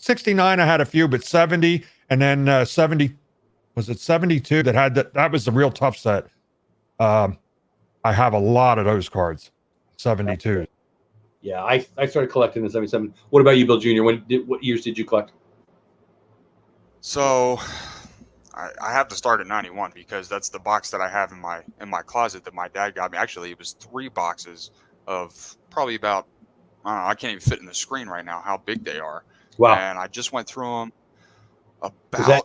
69, I had a few, but 70, and then 70, was it 72 that had that was the real tough set. I have a lot of those cards. 72. Yeah, I started collecting in 77. What about you, Bill Jr.? What years did you collect? So I have to start at 91, because that's the box that I have in my closet that my dad got me. Actually, it was 3 boxes of probably about, I don't know, I can't even fit in the screen right now how big they are. Wow. And I just went through them about. Was that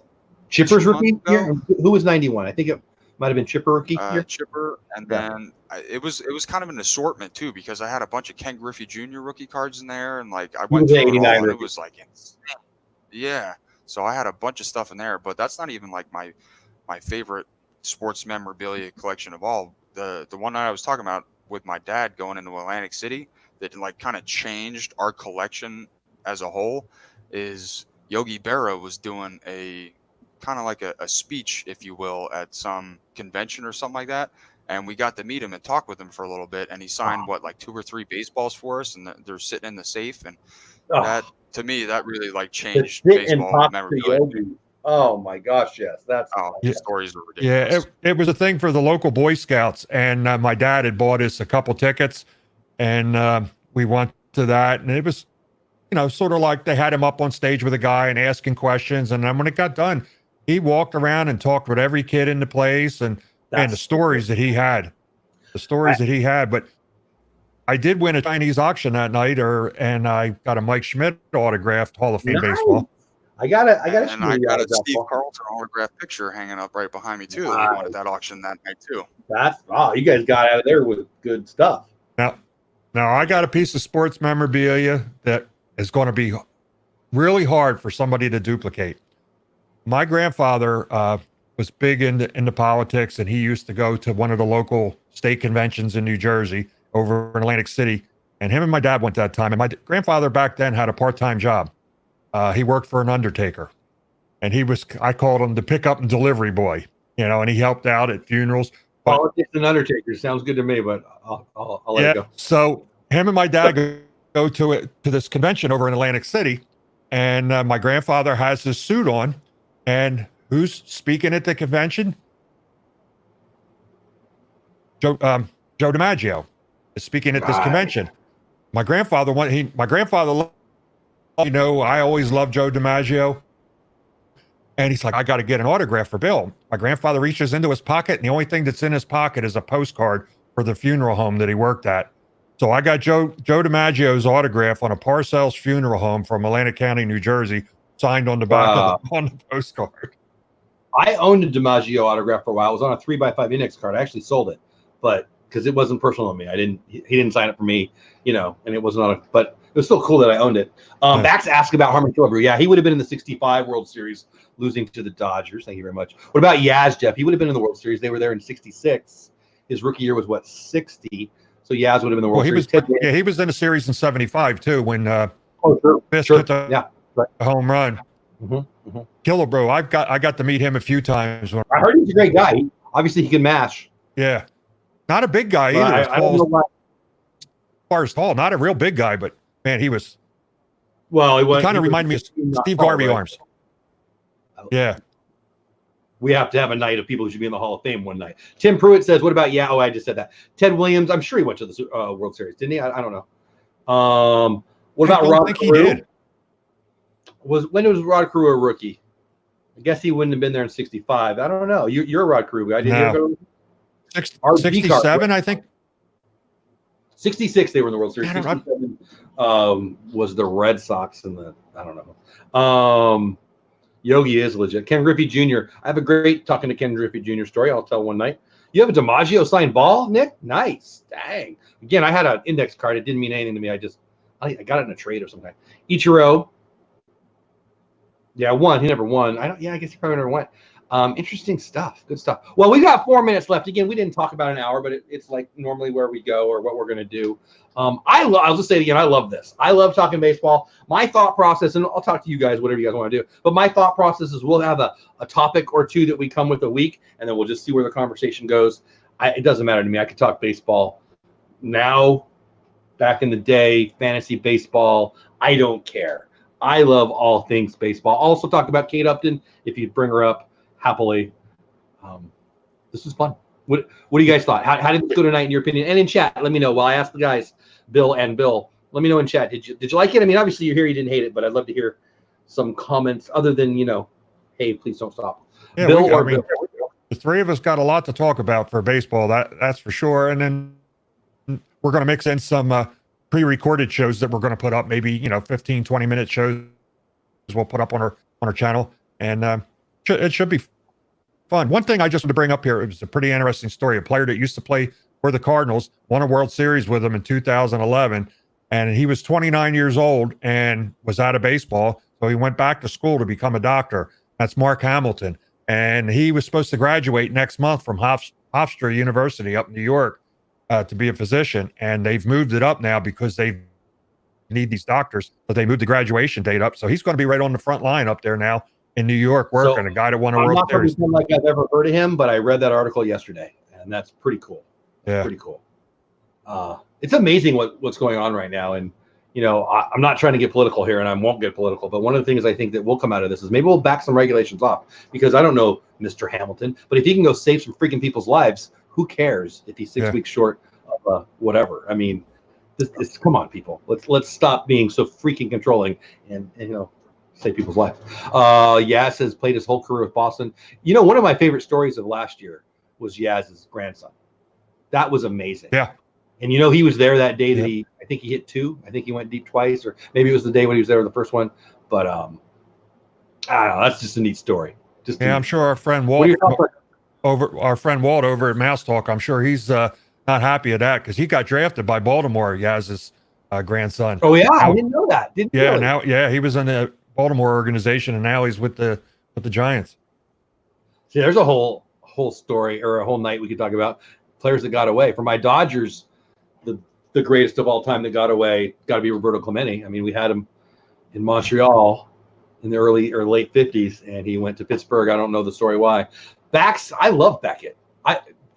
Chipper's rookie year? Who was 91? I think it might have been Chipper rookie year. Chipper, and then it was kind of an assortment too, because I had a bunch of Ken Griffey Jr. rookie cards in there, and like I went through it all, and it was like insane. Yeah, so I had a bunch of stuff in there, but that's not even like my favorite sports memorabilia collection of all. The one that I was talking about with my dad going into Atlantic City that like kind of changed our collection as a whole is Yogi Berra was doing a kind of like a speech, if you will, at some convention or something like that. And we got to meet him and talk with him for a little bit. And he signed like 2 or 3 baseballs for us, and they're sitting in the safe. And that, to me, that really like changed baseball memorabilia. Oh my gosh, yes, that's the stories are ridiculous. Yeah, it was a thing for the local Boy Scouts, and my dad had bought us a couple tickets, and we went to that, and it was, sort of like they had him up on stage with a guy and asking questions, and then when it got done, he walked around and talked with every kid in the place, and the stories that he had, But I did win a Chinese auction that night, and I got a Mike Schmidt autographed Hall of Fame baseball. I got a Steve Carlton autographed picture hanging up right behind me too. That we won at that auction that night too. You guys got out of there with good stuff. Now I got a piece of sports memorabilia that is going to be really hard for somebody to duplicate. My grandfather was big into politics, and he used to go to one of the local state conventions in New Jersey over in Atlantic City. And him and my dad went that time. And my grandfather back then had a part-time job. He worked for an undertaker, and I called him the pickup and delivery boy, and he helped out at funerals. Politics and Undertaker sounds good to me, but I'll let it go. So him and my dad go to this convention over in Atlantic City, and my grandfather has his suit on, and who's speaking at the convention? Joe DiMaggio is speaking at this convention. My grandfather, I always loved Joe DiMaggio. And he's like, I got to get an autograph for Bill. My grandfather reaches into his pocket, and the only thing that's in his pocket is a postcard for the funeral home that he worked at. So I got Joe DiMaggio's autograph on a Parcells funeral home from Atlantic County, New Jersey, signed on the back on the postcard. I owned a DiMaggio autograph for a while. It was on a 3x5 index card. I actually sold it, but because it wasn't personal to me, he didn't sign it for me, and it wasn't on but it was still cool that I owned it. Bax asked about Harmon Killebrew. Yeah, he would have been in the 65 World Series, losing to the Dodgers. Thank you very much. What about Yaz, Jeff? He would have been in the World Series. They were there in 66. His rookie year was 60. So Yaz would have been in the World Series. He was in a series in 75 too when Fisk hit the home run. Killebrew, I got to meet him a few times. I heard he's a great guy. Obviously, he can mash. Yeah, not a big guy either. I don't know why. As far as tall, not a real big guy, but man, he was. Well, he kind of reminded me of Steve Garvey arms. Yeah. We have to have a night of people who should be in the Hall of Fame one night. Tim Pruitt says, what about, I just said that. Ted Williams, I'm sure he went to the World Series, didn't he? I don't know. What about Rod Carew? He did. When was Rod Carew a rookie? I guess he wouldn't have been there in 65. I don't know. You're a Rod Carew guy. Did you go 67, I think. 66, they were in the World Series. 67 was the Red Sox and I don't know. Yogi is legit. Ken Griffey Jr. I have a great talking to Ken Griffey Jr. story. I'll tell one night. You have a DiMaggio signed ball, Nick? Nice. Dang. Again, I had an index card. It didn't mean anything to me. I got it in a trade of some kind. Ichiro. Yeah, won. He never won. I guess he probably never went. Interesting stuff. Good stuff. Well, we got 4 minutes left. Again, we didn't talk about an hour, but it's like normally where we go or what we're going to do. I'll just say it again. I love this. I love talking baseball. My thought process, and I'll talk to you guys, whatever you guys want to do. But my thought process is we'll have a topic or two that we come with a week, and then we'll just see where the conversation goes. It doesn't matter to me. I could talk baseball now, back in the day, fantasy baseball. I don't care. I love all things baseball. I'll also talk about Kate Upton if you bring her up. Happily. This was fun. What do you guys thought? How did this go tonight in your opinion? And in chat, let me know. While I ask the guys, Bill, let me know in chat. Did you like it? I mean, obviously you're here, you didn't hate it, but I'd love to hear some comments other than, hey, please don't stop. Yeah, Bill Bill? The three of us got a lot to talk about for baseball, that's for sure. And then we're going to mix in some pre-recorded shows that we're going to put up, maybe, 15, 20-minute shows we'll put up on our channel. And it should be fun. One thing I just want to bring up here, it was a pretty interesting story. A player that used to play for the Cardinals won a World Series with them in 2011, and he was 29 years old and was out of baseball, so he went back to school to become a doctor. That's Mark Hamilton, and he was supposed to graduate next month from Hofstra University up in New York to be a physician, and they've moved it up now because they need these doctors, but they moved the graduation date up, so he's going to be right on the front line up there now in New York working, a guy that won a World Series. I'm not like I've ever heard of him, but I read that article yesterday, and that's pretty cool. Yeah, pretty cool. It's amazing what's going on right now, and I'm not trying to get political here, and I won't get political. But one of the things I think that will come out of this is maybe we'll back some regulations off, because I don't know Mr. Hamilton, but if he can go save some freaking people's lives, who cares if he's 6 weeks short of whatever? I mean, this come on, people. Let's stop being so freaking controlling and save people's lives. Yaz has played his whole career with Boston. One of my favorite stories of last year was Yaz's grandson. That was amazing. Yeah. And he was there that day that I think he hit 2. I think he went deep twice, or maybe it was the day when he was there with the first one. But I don't know. That's just a neat story. I'm sure our friend Walt over at Mouse Talk, I'm sure he's not happy at that because he got drafted by Baltimore, Yaz's grandson. Oh yeah, I didn't know that. He was in the Baltimore organization, and now he's with the Giants. See, there's a whole story or a whole night we could talk about players that got away. For my Dodgers, the greatest of all time that got away got to be Roberto Clemente. I mean, we had him in Montreal in the early or late 50s, and he went to Pittsburgh. I don't know the story why. Bax, I love Beckett.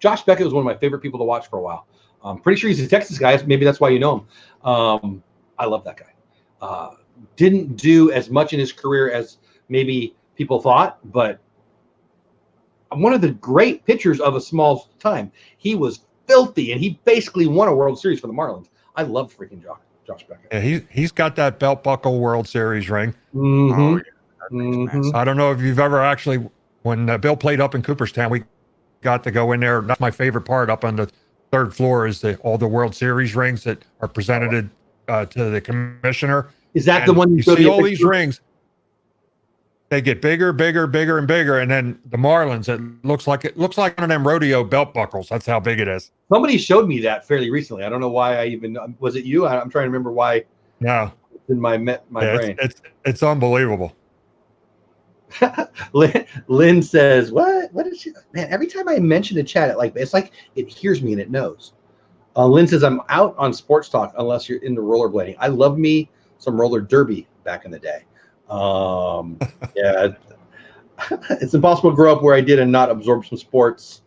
Josh Beckett was one of my favorite people to watch for a while. I'm pretty sure he's a Texas guy. Maybe that's why you know him. I love that guy. Didn't do as much in his career as maybe people thought, but one of the great pitchers of a small time. He was filthy, and he basically won a World Series for the Marlins. I love freaking Josh Beckett. Yeah, he's got that belt buckle World Series ring. Mm-hmm. Oh, yeah. Mm-hmm. I don't know if you've ever actually, when Bill played up in Cooperstown, we got to go in there. That's my favorite part. Up on the third floor is all the World Series rings that are presented to the commissioner. Is that the one you see all these rings? They get bigger, bigger, bigger, and bigger, and then the Marlins. It looks like one of them rodeo belt buckles. That's how big it is. Somebody showed me that fairly recently. I don't know why I even was it you? I'm trying to remember why. No, it's in my brain. It's unbelievable. Lynn says, "What is she? Man, every time I mention the chat, it's like it hears me and it knows." Lynn says, "I'm out on sports talk unless you're into rollerblading. I love me some roller derby back in the day." Yeah, it's impossible to grow up where I did and not absorb some sports.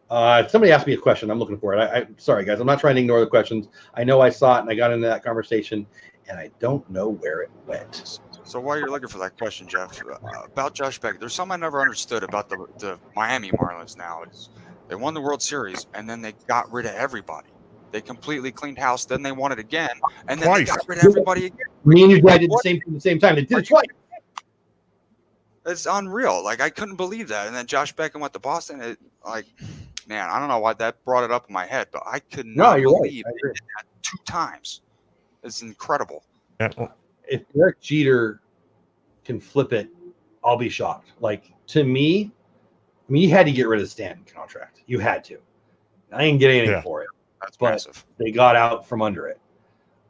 Somebody asked me a question. I'm looking for it. I'm sorry, guys. I'm not trying to ignore the questions. I know I saw it and I got into that conversation, and I don't know where it went. So while you're looking for that question, Jeff, about Josh Beckett, there's something I never understood about the Miami Marlins now. They won the World Series, and then they got rid of everybody. They completely cleaned house. Then they won it again, and then they got rid of everybody again. Me and your dad did the same thing at the same time. They did it twice. It's unreal. I couldn't believe that. And then Josh Beckett went to Boston. Man, I don't know why that brought it up in my head, but I could not believe they did that 2 times. It's incredible. Yeah. If Derek Jeter can flip it, I'll be shocked. To me, you had to get rid of the Stanton contract. You had to. I didn't get anything for it. That's massive. They got out from under it.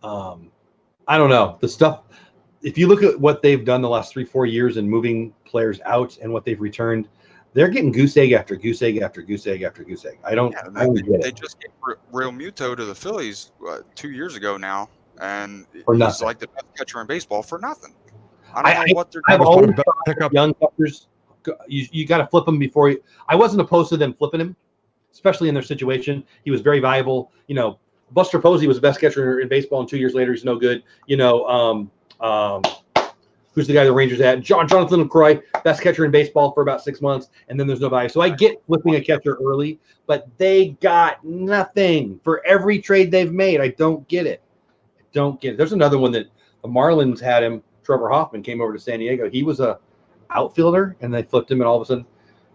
I don't know. The stuff, if you look at what they've done the last 3-4 years in moving players out and what they've returned, they're getting goose egg after goose egg after goose egg after goose egg. I don't get it. They just gave Real Muto to the Phillies 2 years ago now, and for he's nothing. like the best catcher in baseball for nothing. I don't know what they're doing. I've always pick up young catchers. You got to flip them before you. I wasn't opposed to them flipping him, especially in their situation. He was very valuable. Buster Posey was the best catcher in baseball, and 2 years later, he's no good. Who's the guy the Rangers had? Jonathan LaCroix, best catcher in baseball for about 6 months, and then there's no value. So I get flipping a catcher early, but they got nothing for every trade they've made. I don't get it. There's another one that the Marlins had him. Trevor Hoffman came over to San Diego. He was a outfielder, and they flipped him, and all of a sudden,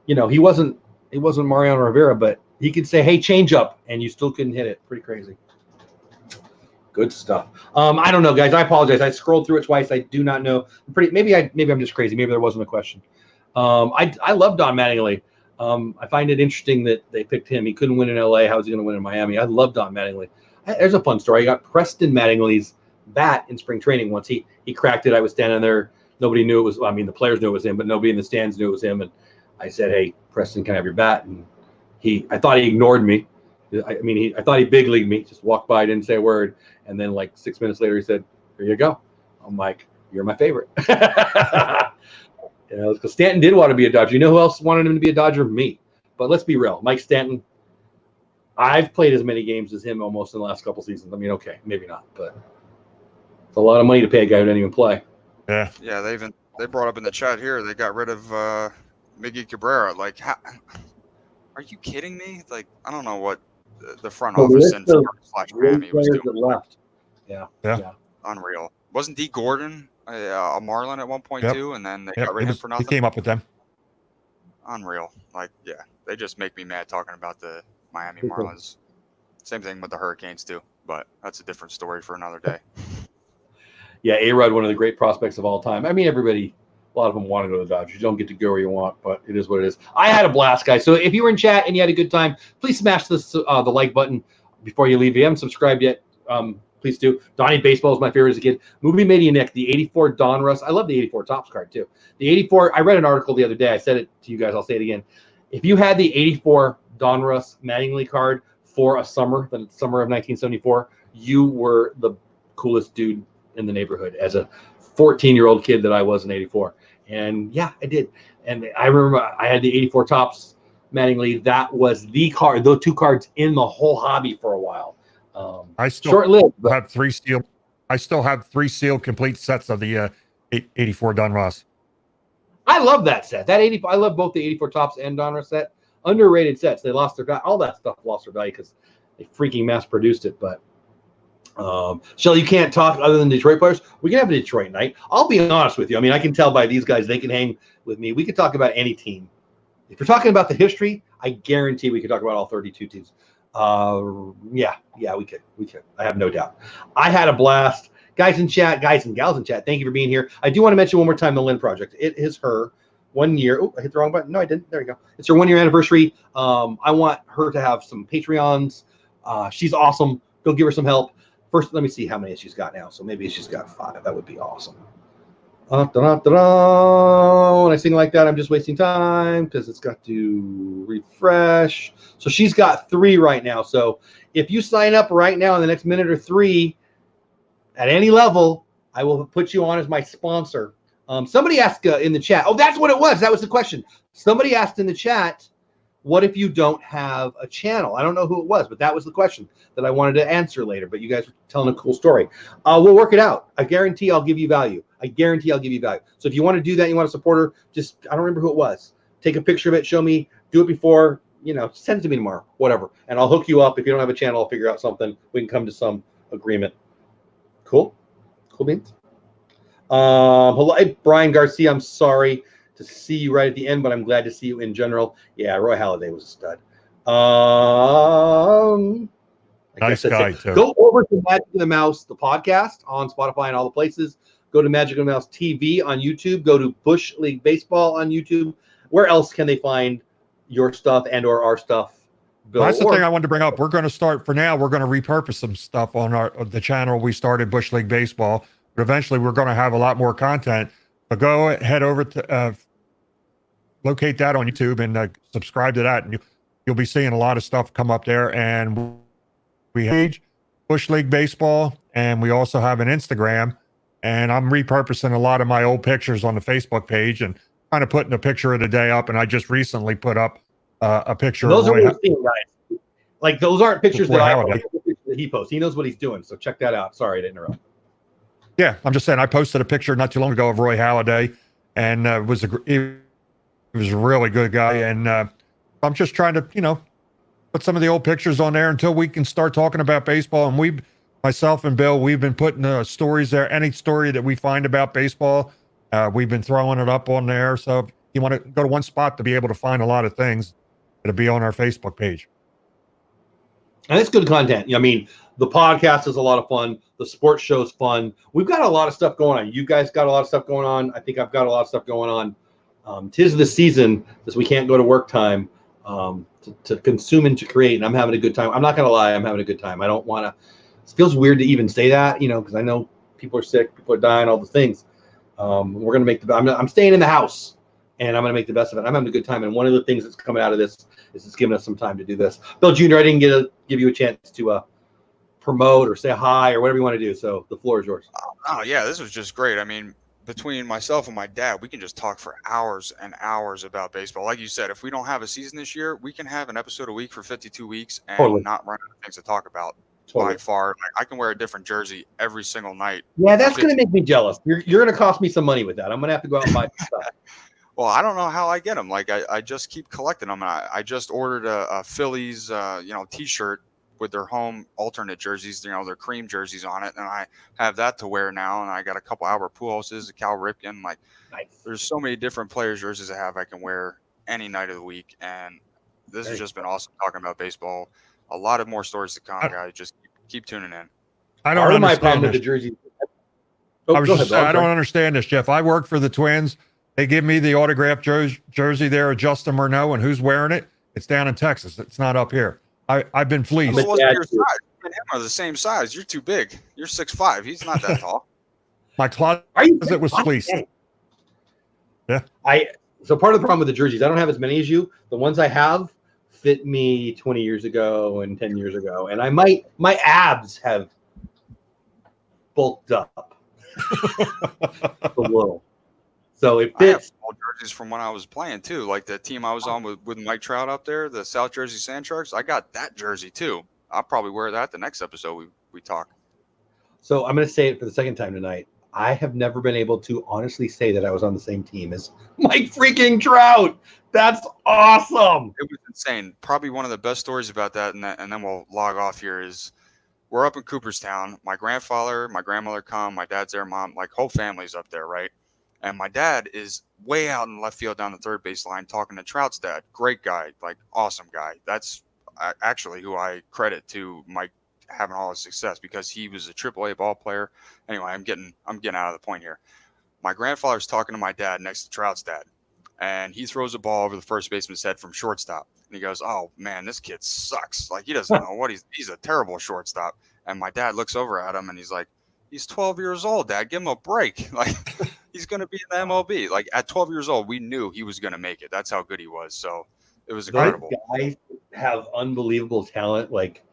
he wasn't Mariano Rivera, but he could say, "Hey, change up," and you still couldn't hit it. Pretty crazy. Good stuff. I don't know, guys. I apologize. I scrolled through it twice. I do not know. Maybe I'm just crazy. Maybe there wasn't a question. I love Don Mattingly. I find it interesting that they picked him. He couldn't win in LA. How is he going to win in Miami? I love Don Mattingly. There's a fun story. I got Preston Mattingly's bat in spring training once. He cracked it. I was standing there. Nobody knew it was. I mean, the players knew it was him, but nobody in the stands knew it was him. And I said, "Hey, Preston, can I have your bat?" And I thought he ignored me. I thought he big leagued me. Just walked by, didn't say a word. And then 6 minutes later, he said, "Here you go." I'm like, "You're my favorite." Because Stanton did want to be a Dodger. You know who else wanted him to be a Dodger? Me. But let's be real. Mike Stanton, I've played as many games as him almost in the last couple seasons. I mean, okay, maybe not, but it's a lot of money to pay a guy who didn't even play. Yeah. Yeah, they brought up in the chat here, they got rid of Miggy Cabrera. How, are you kidding me? I don't know what the front office and / Miami was doing. Left. Yeah. Unreal. Wasn't D. Gordon a Marlin at one point too? And then they got rid of him for nothing. He came up with them. Unreal. They just make me mad talking about the Miami Marlins. Same thing with the Hurricanes too, but that's a different story for another day. Yeah, A-Rod, one of the great prospects of all time. I mean, a lot of them want to go to the Dodgers. You don't get to go where you want, but it is what it is. I had a blast, guys. So if you were in chat and you had a good time, please smash the like button before you leave. If you haven't subscribed yet, please do. Donnie Baseball is my favorite as a kid. Movie Maniac, the 84 Donruss. I love the 84 Topps card, too. The 84, I read an article the other day. I said it to you guys. I'll say it again. If you had the 84 Donruss Mattingly card for a summer, the summer of 1974, you were the coolest dude in the neighborhood as a 14-year-old kid that I was in 84. And yeah, I did. And I remember I had the 84 Topps Mattingly. That was the card, those 2 cards in the whole hobby for a while. I still short-lived. have 3 sealed. I still have 3 sealed complete sets of the 84 Donruss. I love that set. That 80. I love both the 84 Topps and Donruss set. Underrated sets. They lost their value. All that stuff lost their value because they freaking mass produced it. But Shelly, you can't talk other than Detroit players. We can have a Detroit night. I'll be honest with you. I mean, I can tell by these guys, they can hang with me. We can talk about any team. If you're talking about the history, I guarantee we could talk about all 32 teams. Yeah, we could. I have no doubt. I had a blast. Guys and gals in chat, thank you for being here. I do want to mention one more time the Lynn Project. It is her 1 year. Oh, I hit the wrong button. No, I didn't. There we go. It's her 1 year anniversary. I want her to have some Patreons. She's awesome. Go give her some help. First, let me see how many she's got now. So maybe she's got 5. That would be awesome. When I sing like that, I'm just wasting time because it's got to refresh. So she's got 3 right now. So if you sign up right now in the next minute or 3 at any level, I will put you on as my sponsor. Somebody asked in the chat. Oh, that's what it was. That was the question. Somebody asked in the chat, what if you don't have a channel? I don't know who it was, but that was the question that I wanted to answer later. But you guys were telling a cool story. We'll work it out. I guarantee I'll give you value. So if you want to do that, you want to support her, just, I don't remember who it was. Take a picture of it, show me, do it before, send it to me tomorrow, whatever. And I'll hook you up. If you don't have a channel, I'll figure out something. We can come to some agreement. Cool beans. Hello, Brian Garcia. I'm sorry to see you right at the end, but I'm glad to see you in general. Yeah, Roy Halladay was a stud. Nice guy, too. Go over to Magic and the Mouse, the podcast on Spotify and all the places. Go to Magic and the Mouse TV on YouTube. Go to Bush League Baseball on YouTube. Where else can they find your stuff and or our stuff? Bill, that's the thing I wanted to bring up. We're going to start, for now, we're going to repurpose some stuff on the channel we started, Bush League Baseball. But eventually, we're going to have a lot more content. But go head over to locate that on YouTube and subscribe to that, and you'll be seeing a lot of stuff come up there. And we have Bush League Baseball, and we also have an Instagram. And I'm repurposing a lot of my old pictures on the Facebook page and kind of putting a picture of the day up. And I just recently put up a picture. Those are what we're seeing, guys. Like, those aren't pictures that I post, that he posts. He knows what he's doing, so check that out. Sorry to interrupt. Yeah, I'm just saying, I posted a picture not too long ago of Roy Halladay, and he was a really good guy. And I'm just trying to, put some of the old pictures on there until we can start talking about baseball. And myself and Bill, we've been putting stories there. Any story that we find about baseball, we've been throwing it up on there. So if you want to go to one spot to be able to find a lot of things, it'll be on our Facebook page. And it's good content. I mean, the podcast is a lot of fun. The sports show is fun. We've got a lot of stuff going on. You guys got a lot of stuff going on. I think I've got a lot of stuff going on. 'Tis the season, because we can't go to work time, to consume and to create. And I'm having a good time. I'm not going to lie. I'm having a good time. I don't want to. It feels weird to even say that, because I know people are sick, people are dying, all the things. We're going to make I'm staying in the house, and I'm going to make the best of it. I'm having a good time. And one of the things that's coming out of this is it's giving us some time to do this. Bill Jr., I didn't give you a chance to promote or say hi or whatever you want to do. So the floor is yours. Oh, yeah, this was just great. I mean, between myself and my dad, we can just talk for hours and hours about baseball. Like you said, if we don't have a season this year, we can have an episode a week for 52 weeks and not run out of things to talk about. By far, I can wear a different jersey every single night. Yeah, that's going to make me jealous. You're going to cost me some money with that. I'm going to have to go out and buy some stuff. Well, I don't know how I get them. Like, I just keep collecting them. I just ordered a Phillies, T-shirt with their home alternate jerseys, their cream jerseys on it, and I have that to wear now. And I got a couple Albert Pujolses, a Cal Ripken. Like, nice. There's so many different players' jerseys I can wear any night of the week, and this has just been awesome talking about baseball. A lot of more stories to come, guys. Just keep tuning in. I don't understand my problem with the jersey. I don't understand this, Jeff. I work for the Twins. They give me the autographed jersey there of Justin Murneau, and who's wearing it? It's down in Texas. It's not up here. I've been fleeced. Well, your size. You and him are the same size. You're too big. You're 6'5". He's not that tall. My closet was fleeced. Yeah. So part of the problem with the jerseys, I don't have as many as you. The ones I have fit me 20 years ago and 10 years ago, and my abs have bulked up a little. So it fits. I have jerseys from when I was playing too. Like the team I was on with Mike Trout up there, the South Jersey Sand Sharks. I got that jersey too. I'll probably wear that the next episode we talk. So I'm going to say it for the second time tonight. I have never been able to honestly say that I was on the same team as Mike freaking Trout. That's awesome. It was insane. Probably one of the best stories about that, and then we'll log off here, is we're up in Cooperstown. My grandfather, my grandmother come, my dad's there, mom, like whole family's up there, right? And my dad is way out in left field down the third base line talking to Trout's dad. Great guy, like awesome guy. That's actually who I credit to Mike having all his success, because he was a AAA ball player. Anyway, I'm getting out of the point here. My grandfather's talking to my dad next to Trout's dad, and he throws a ball over the first baseman's head from shortstop. And he goes, "Oh man, this kid sucks. Like he doesn't know what he's a terrible shortstop." And my dad looks over at him and he's like, "He's 12 years old, Dad. Give him a break. Like he's going to be in the MLB." Like at 12 years old, we knew he was going to make it. That's how good he was. So it was incredible. Those guys have unbelievable talent. Like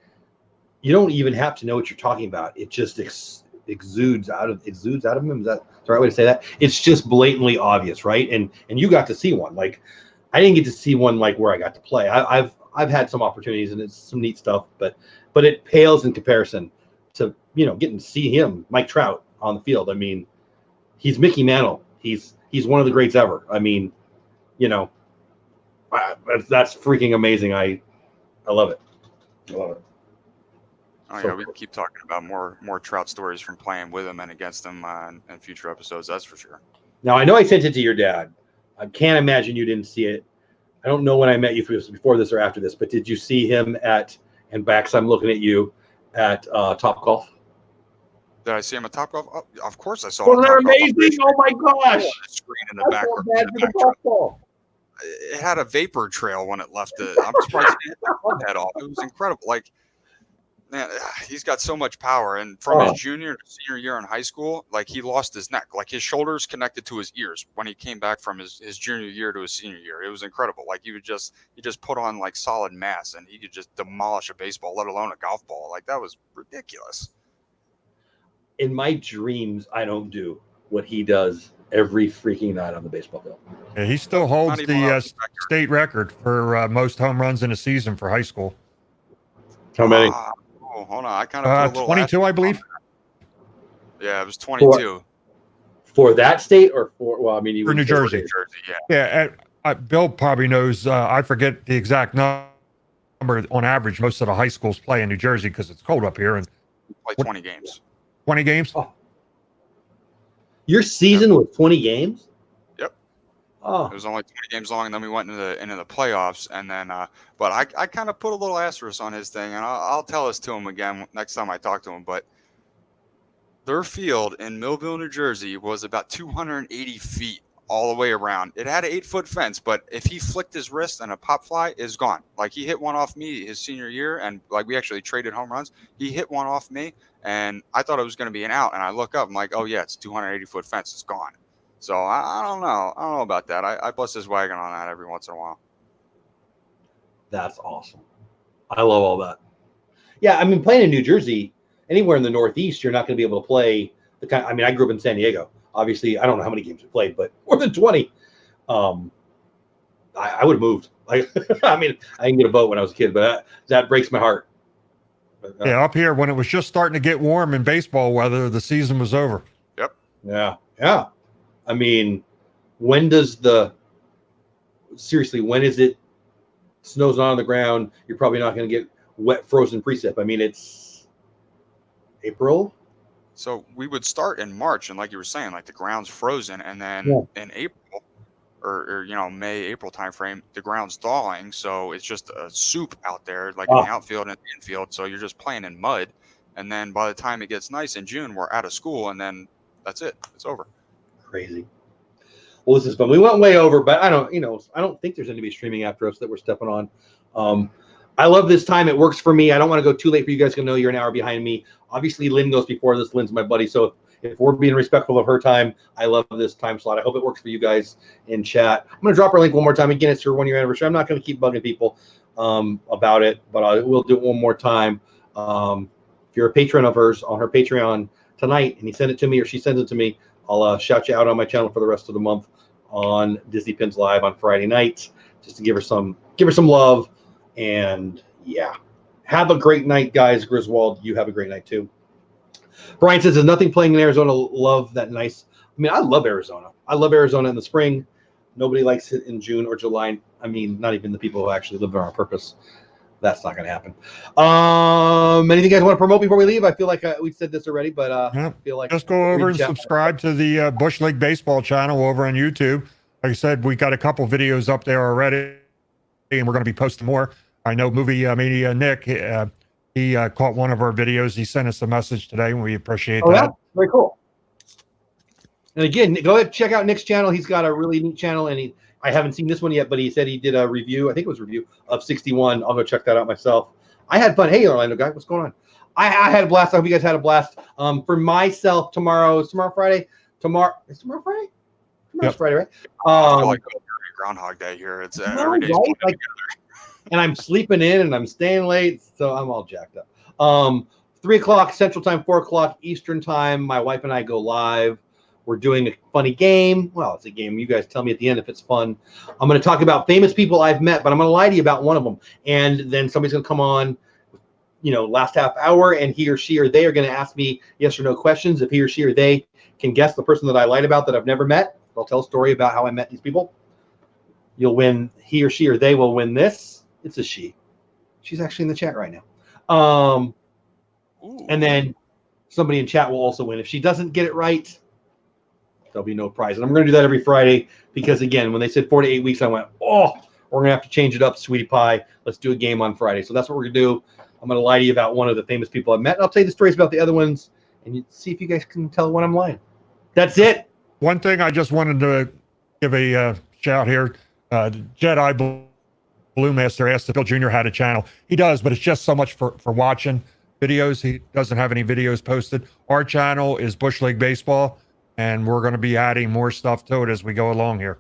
you don't even have to know what you're talking about. It just exudes out of him. Is that the right way to say that? It's just blatantly obvious, right? And you got to see one. Like I didn't get to see one like where I got to play. I've had some opportunities and it's some neat stuff, but it pales in comparison to getting to see him, Mike Trout, on the field. I mean, he's Mickey Mantle. He's one of the greats ever. I mean, that's freaking amazing. I love it. I love it. Oh yeah, we can keep talking about more Trout stories from playing with him and against him in future episodes. That's for sure. Now I know I sent it to your dad. I can't imagine you didn't see it. I don't know when I met you, if it was before this or after this, but did you see him and Bax, I'm looking at you, at Top Golf? Did I see him at Top Golf? Oh, of course I saw him. Well, they're amazing. Oh my gosh. The screen in the background. It had a vapor trail when it left it. I'm surprised he hit the club head off. It was incredible. Like, man, he's got so much power. And from his junior to senior year in high school, like he lost his neck. Like his shoulders connected to his ears when he came back from his junior year to his senior year. It was incredible. Like he just put on like solid mass, and he could just demolish a baseball, let alone a golf ball. Like that was ridiculous. In my dreams, I don't do what he does every freaking night on the baseball field. Yeah, he still holds the state record for most home runs in a season for high school. How many? Hold on. I kind of put a 22, I believe. Yeah, it was 22. For that state or for? Well, I mean, for New Jersey. Yeah. Yeah. Bill probably knows. I forget the exact number. On average, most of the high schools play in New Jersey because it's cold up here. And we play 20 games. 20 games. Oh. Your season was 20 games? Yep. Oh. It was only 20 games long, and then we went into the playoffs, and then but I kind of put a little asterisk on his thing, and I'll tell this to him again next time I talk to him, but their field in Millville, New Jersey was about 280 feet all the way around. It had an 8-foot fence, but if he flicked his wrist and a pop fly is gone. Like he hit one off me his senior year, and like we actually traded home runs. He hit one off me, and I thought it was going to be an out, and I look up, I'm like, oh yeah, it's 280-foot fence, it's gone. So I don't know. I don't know about that. I bust his wagon on that every once in a while. That's awesome. I love all that. Yeah, I mean, playing in New Jersey, anywhere in the Northeast, you're not going to be able to play the kind. I mean, I grew up in San Diego. Obviously, I don't know how many games we played, but more than 20. I would have moved. I mean, I didn't get a vote when I was a kid, but that breaks my heart. Yeah, up here when it was just starting to get warm in baseball weather, the season was over. Yep. Yeah. I mean, when is it snow's not on the ground? You're probably not going to get wet, frozen precip. I mean, it's April. So we would start in March, and like you were saying, like the ground's frozen, and then in April or May, April timeframe, the ground's thawing. So it's just a soup out there, like in the outfield and the infield. So you're just playing in mud. And then by the time it gets nice in June, we're out of school, and then that's it. It's over. Crazy. Well, this is fun. We went way over, but I don't think there's anybody streaming after us that we're stepping on. I love this time. It works for me. I don't want to go too late for you guys to know you're an hour behind me. Obviously, Lynn goes before this. Lynn's my buddy. So if we're being respectful of her time, I love this time slot. I hope it works for you guys in chat. I'm going to drop her link one more time. Again, it's her 1-year anniversary. I'm not going to keep bugging people about it, but I will do it one more time. If you're a patron of hers on her Patreon tonight and you send it to me or she sends it to me, I'll shout you out on my channel for the rest of the month on Disney Pins Live on Friday nights, just to give her some love. And yeah, have a great night, guys. Griswold, you have a great night too. Brian says, there's nothing playing in Arizona. Love that nice. I mean, I love Arizona. I love Arizona in the spring. Nobody likes it in June or July. I mean, not even the people who actually live there on purpose. That's not going to happen. Anything you guys want to promote before we leave? I feel like we said this already, but I feel like just go over and subscribe to the Bush League Baseball channel over on YouTube. Like I said, we got a couple videos up there already, and we're going to be posting more. I know Movie Mania Nick, he caught one of our videos. He sent us a message today, and we appreciate that. Yeah, very cool. And again, go ahead and check out Nick's channel. He's got a really neat channel, and I haven't seen this one yet, but he said he did a review. I think it was a review of 61. I'll go check that out myself. I had fun. Hey, Orlando guy, what's going on? I had a blast. I hope you guys had a blast. For myself, tomorrow Friday? Is tomorrow Friday? Tomorrow's Friday, right? Like Groundhog Day here. It's every day. Right? And I'm sleeping in and I'm staying late, so I'm all jacked up. 3 o'clock Central Time, 4 o'clock Eastern Time. My wife and I go live. We're doing a funny game. Well, it's a game. You guys tell me at the end if it's fun. I'm going to talk about famous people I've met, but I'm going to lie to you about one of them. And then somebody's going to come on, last half hour, and he or she or they are going to ask me yes or no questions. If he or she or they can guess the person that I lied about that I've never met, I'll tell a story about how I met these people. You'll win. He or she or they will win this. It's a she. She's actually in the chat right now. And then somebody in chat will also win. If she doesn't get it right, there'll be no prize. And I'm going to do that every Friday because, again, when they said 4 to 8 weeks, I went, we're going to have to change it up, sweetie pie. Let's do a game on Friday. So that's what we're going to do. I'm going to lie to you about one of the famous people I've met. And I'll tell you the stories about the other ones, and you see if you guys can tell when I'm lying. That's it. One thing I just wanted to give a shout here. Jedi Blue Master asked if Bill Jr. had a channel. He does, but it's just so much for watching videos. He doesn't have any videos posted. Our channel is Bush League Baseball, and we're going to be adding more stuff to it as we go along here.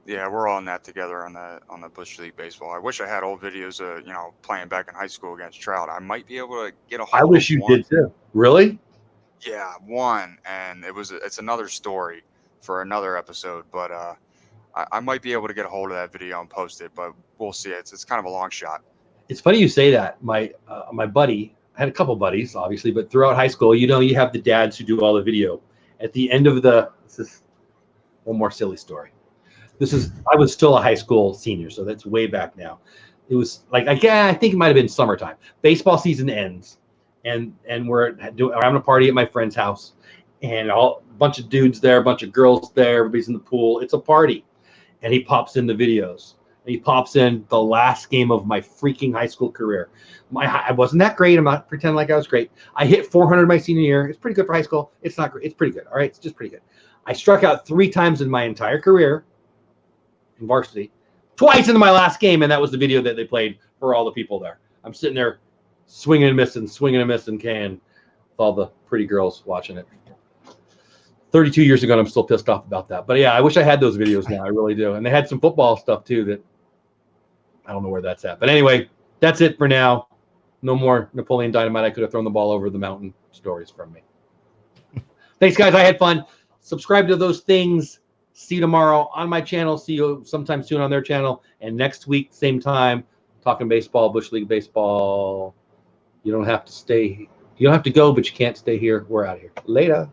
Yeah, we're all in that together on the Bush League Baseball. I wish I had old videos of playing back in high school against Trout. I might be able to get a hold I wish you did too. Really? Yeah, one, and it's another story for another episode, but I might be able to get a hold of that video and post it, but we'll see. It's kind of a long shot. It's funny you say that. My buddy, I had a couple buddies, obviously, but throughout high school, you have the dads who do all the video. At the end of this is one more silly story. I was still a high school senior, so that's way back now. It was like, I think it might have been summertime. Baseball season ends, and we're having a party at my friend's house, and a bunch of dudes there, a bunch of girls there, everybody's in the pool. It's a party. And he pops in the videos. And he pops in the last game of my freaking high school career. I wasn't that great. I'm not pretending like I was great. I hit 400 my senior year. It's pretty good for high school. It's not great. It's pretty good. All right. It's just pretty good. I struck out 3 times in my entire career in varsity, twice in my last game. And that was the video that they played for all the people there. I'm sitting there swinging and missing can with all the pretty girls watching it. 32 years ago, and I'm still pissed off about that. But yeah, I wish I had those videos now. I really do. And they had some football stuff too that I don't know where that's at. But anyway, that's it for now. No more Napoleon Dynamite. I could have thrown the ball over the mountain stories from me. Thanks, guys. I had fun. Subscribe to those things. See you tomorrow on my channel. See you sometime soon on their channel. And next week, same time, talking baseball, Bush League Baseball. You don't have to stay. You don't have to go, but you can't stay here. We're out of here. Later.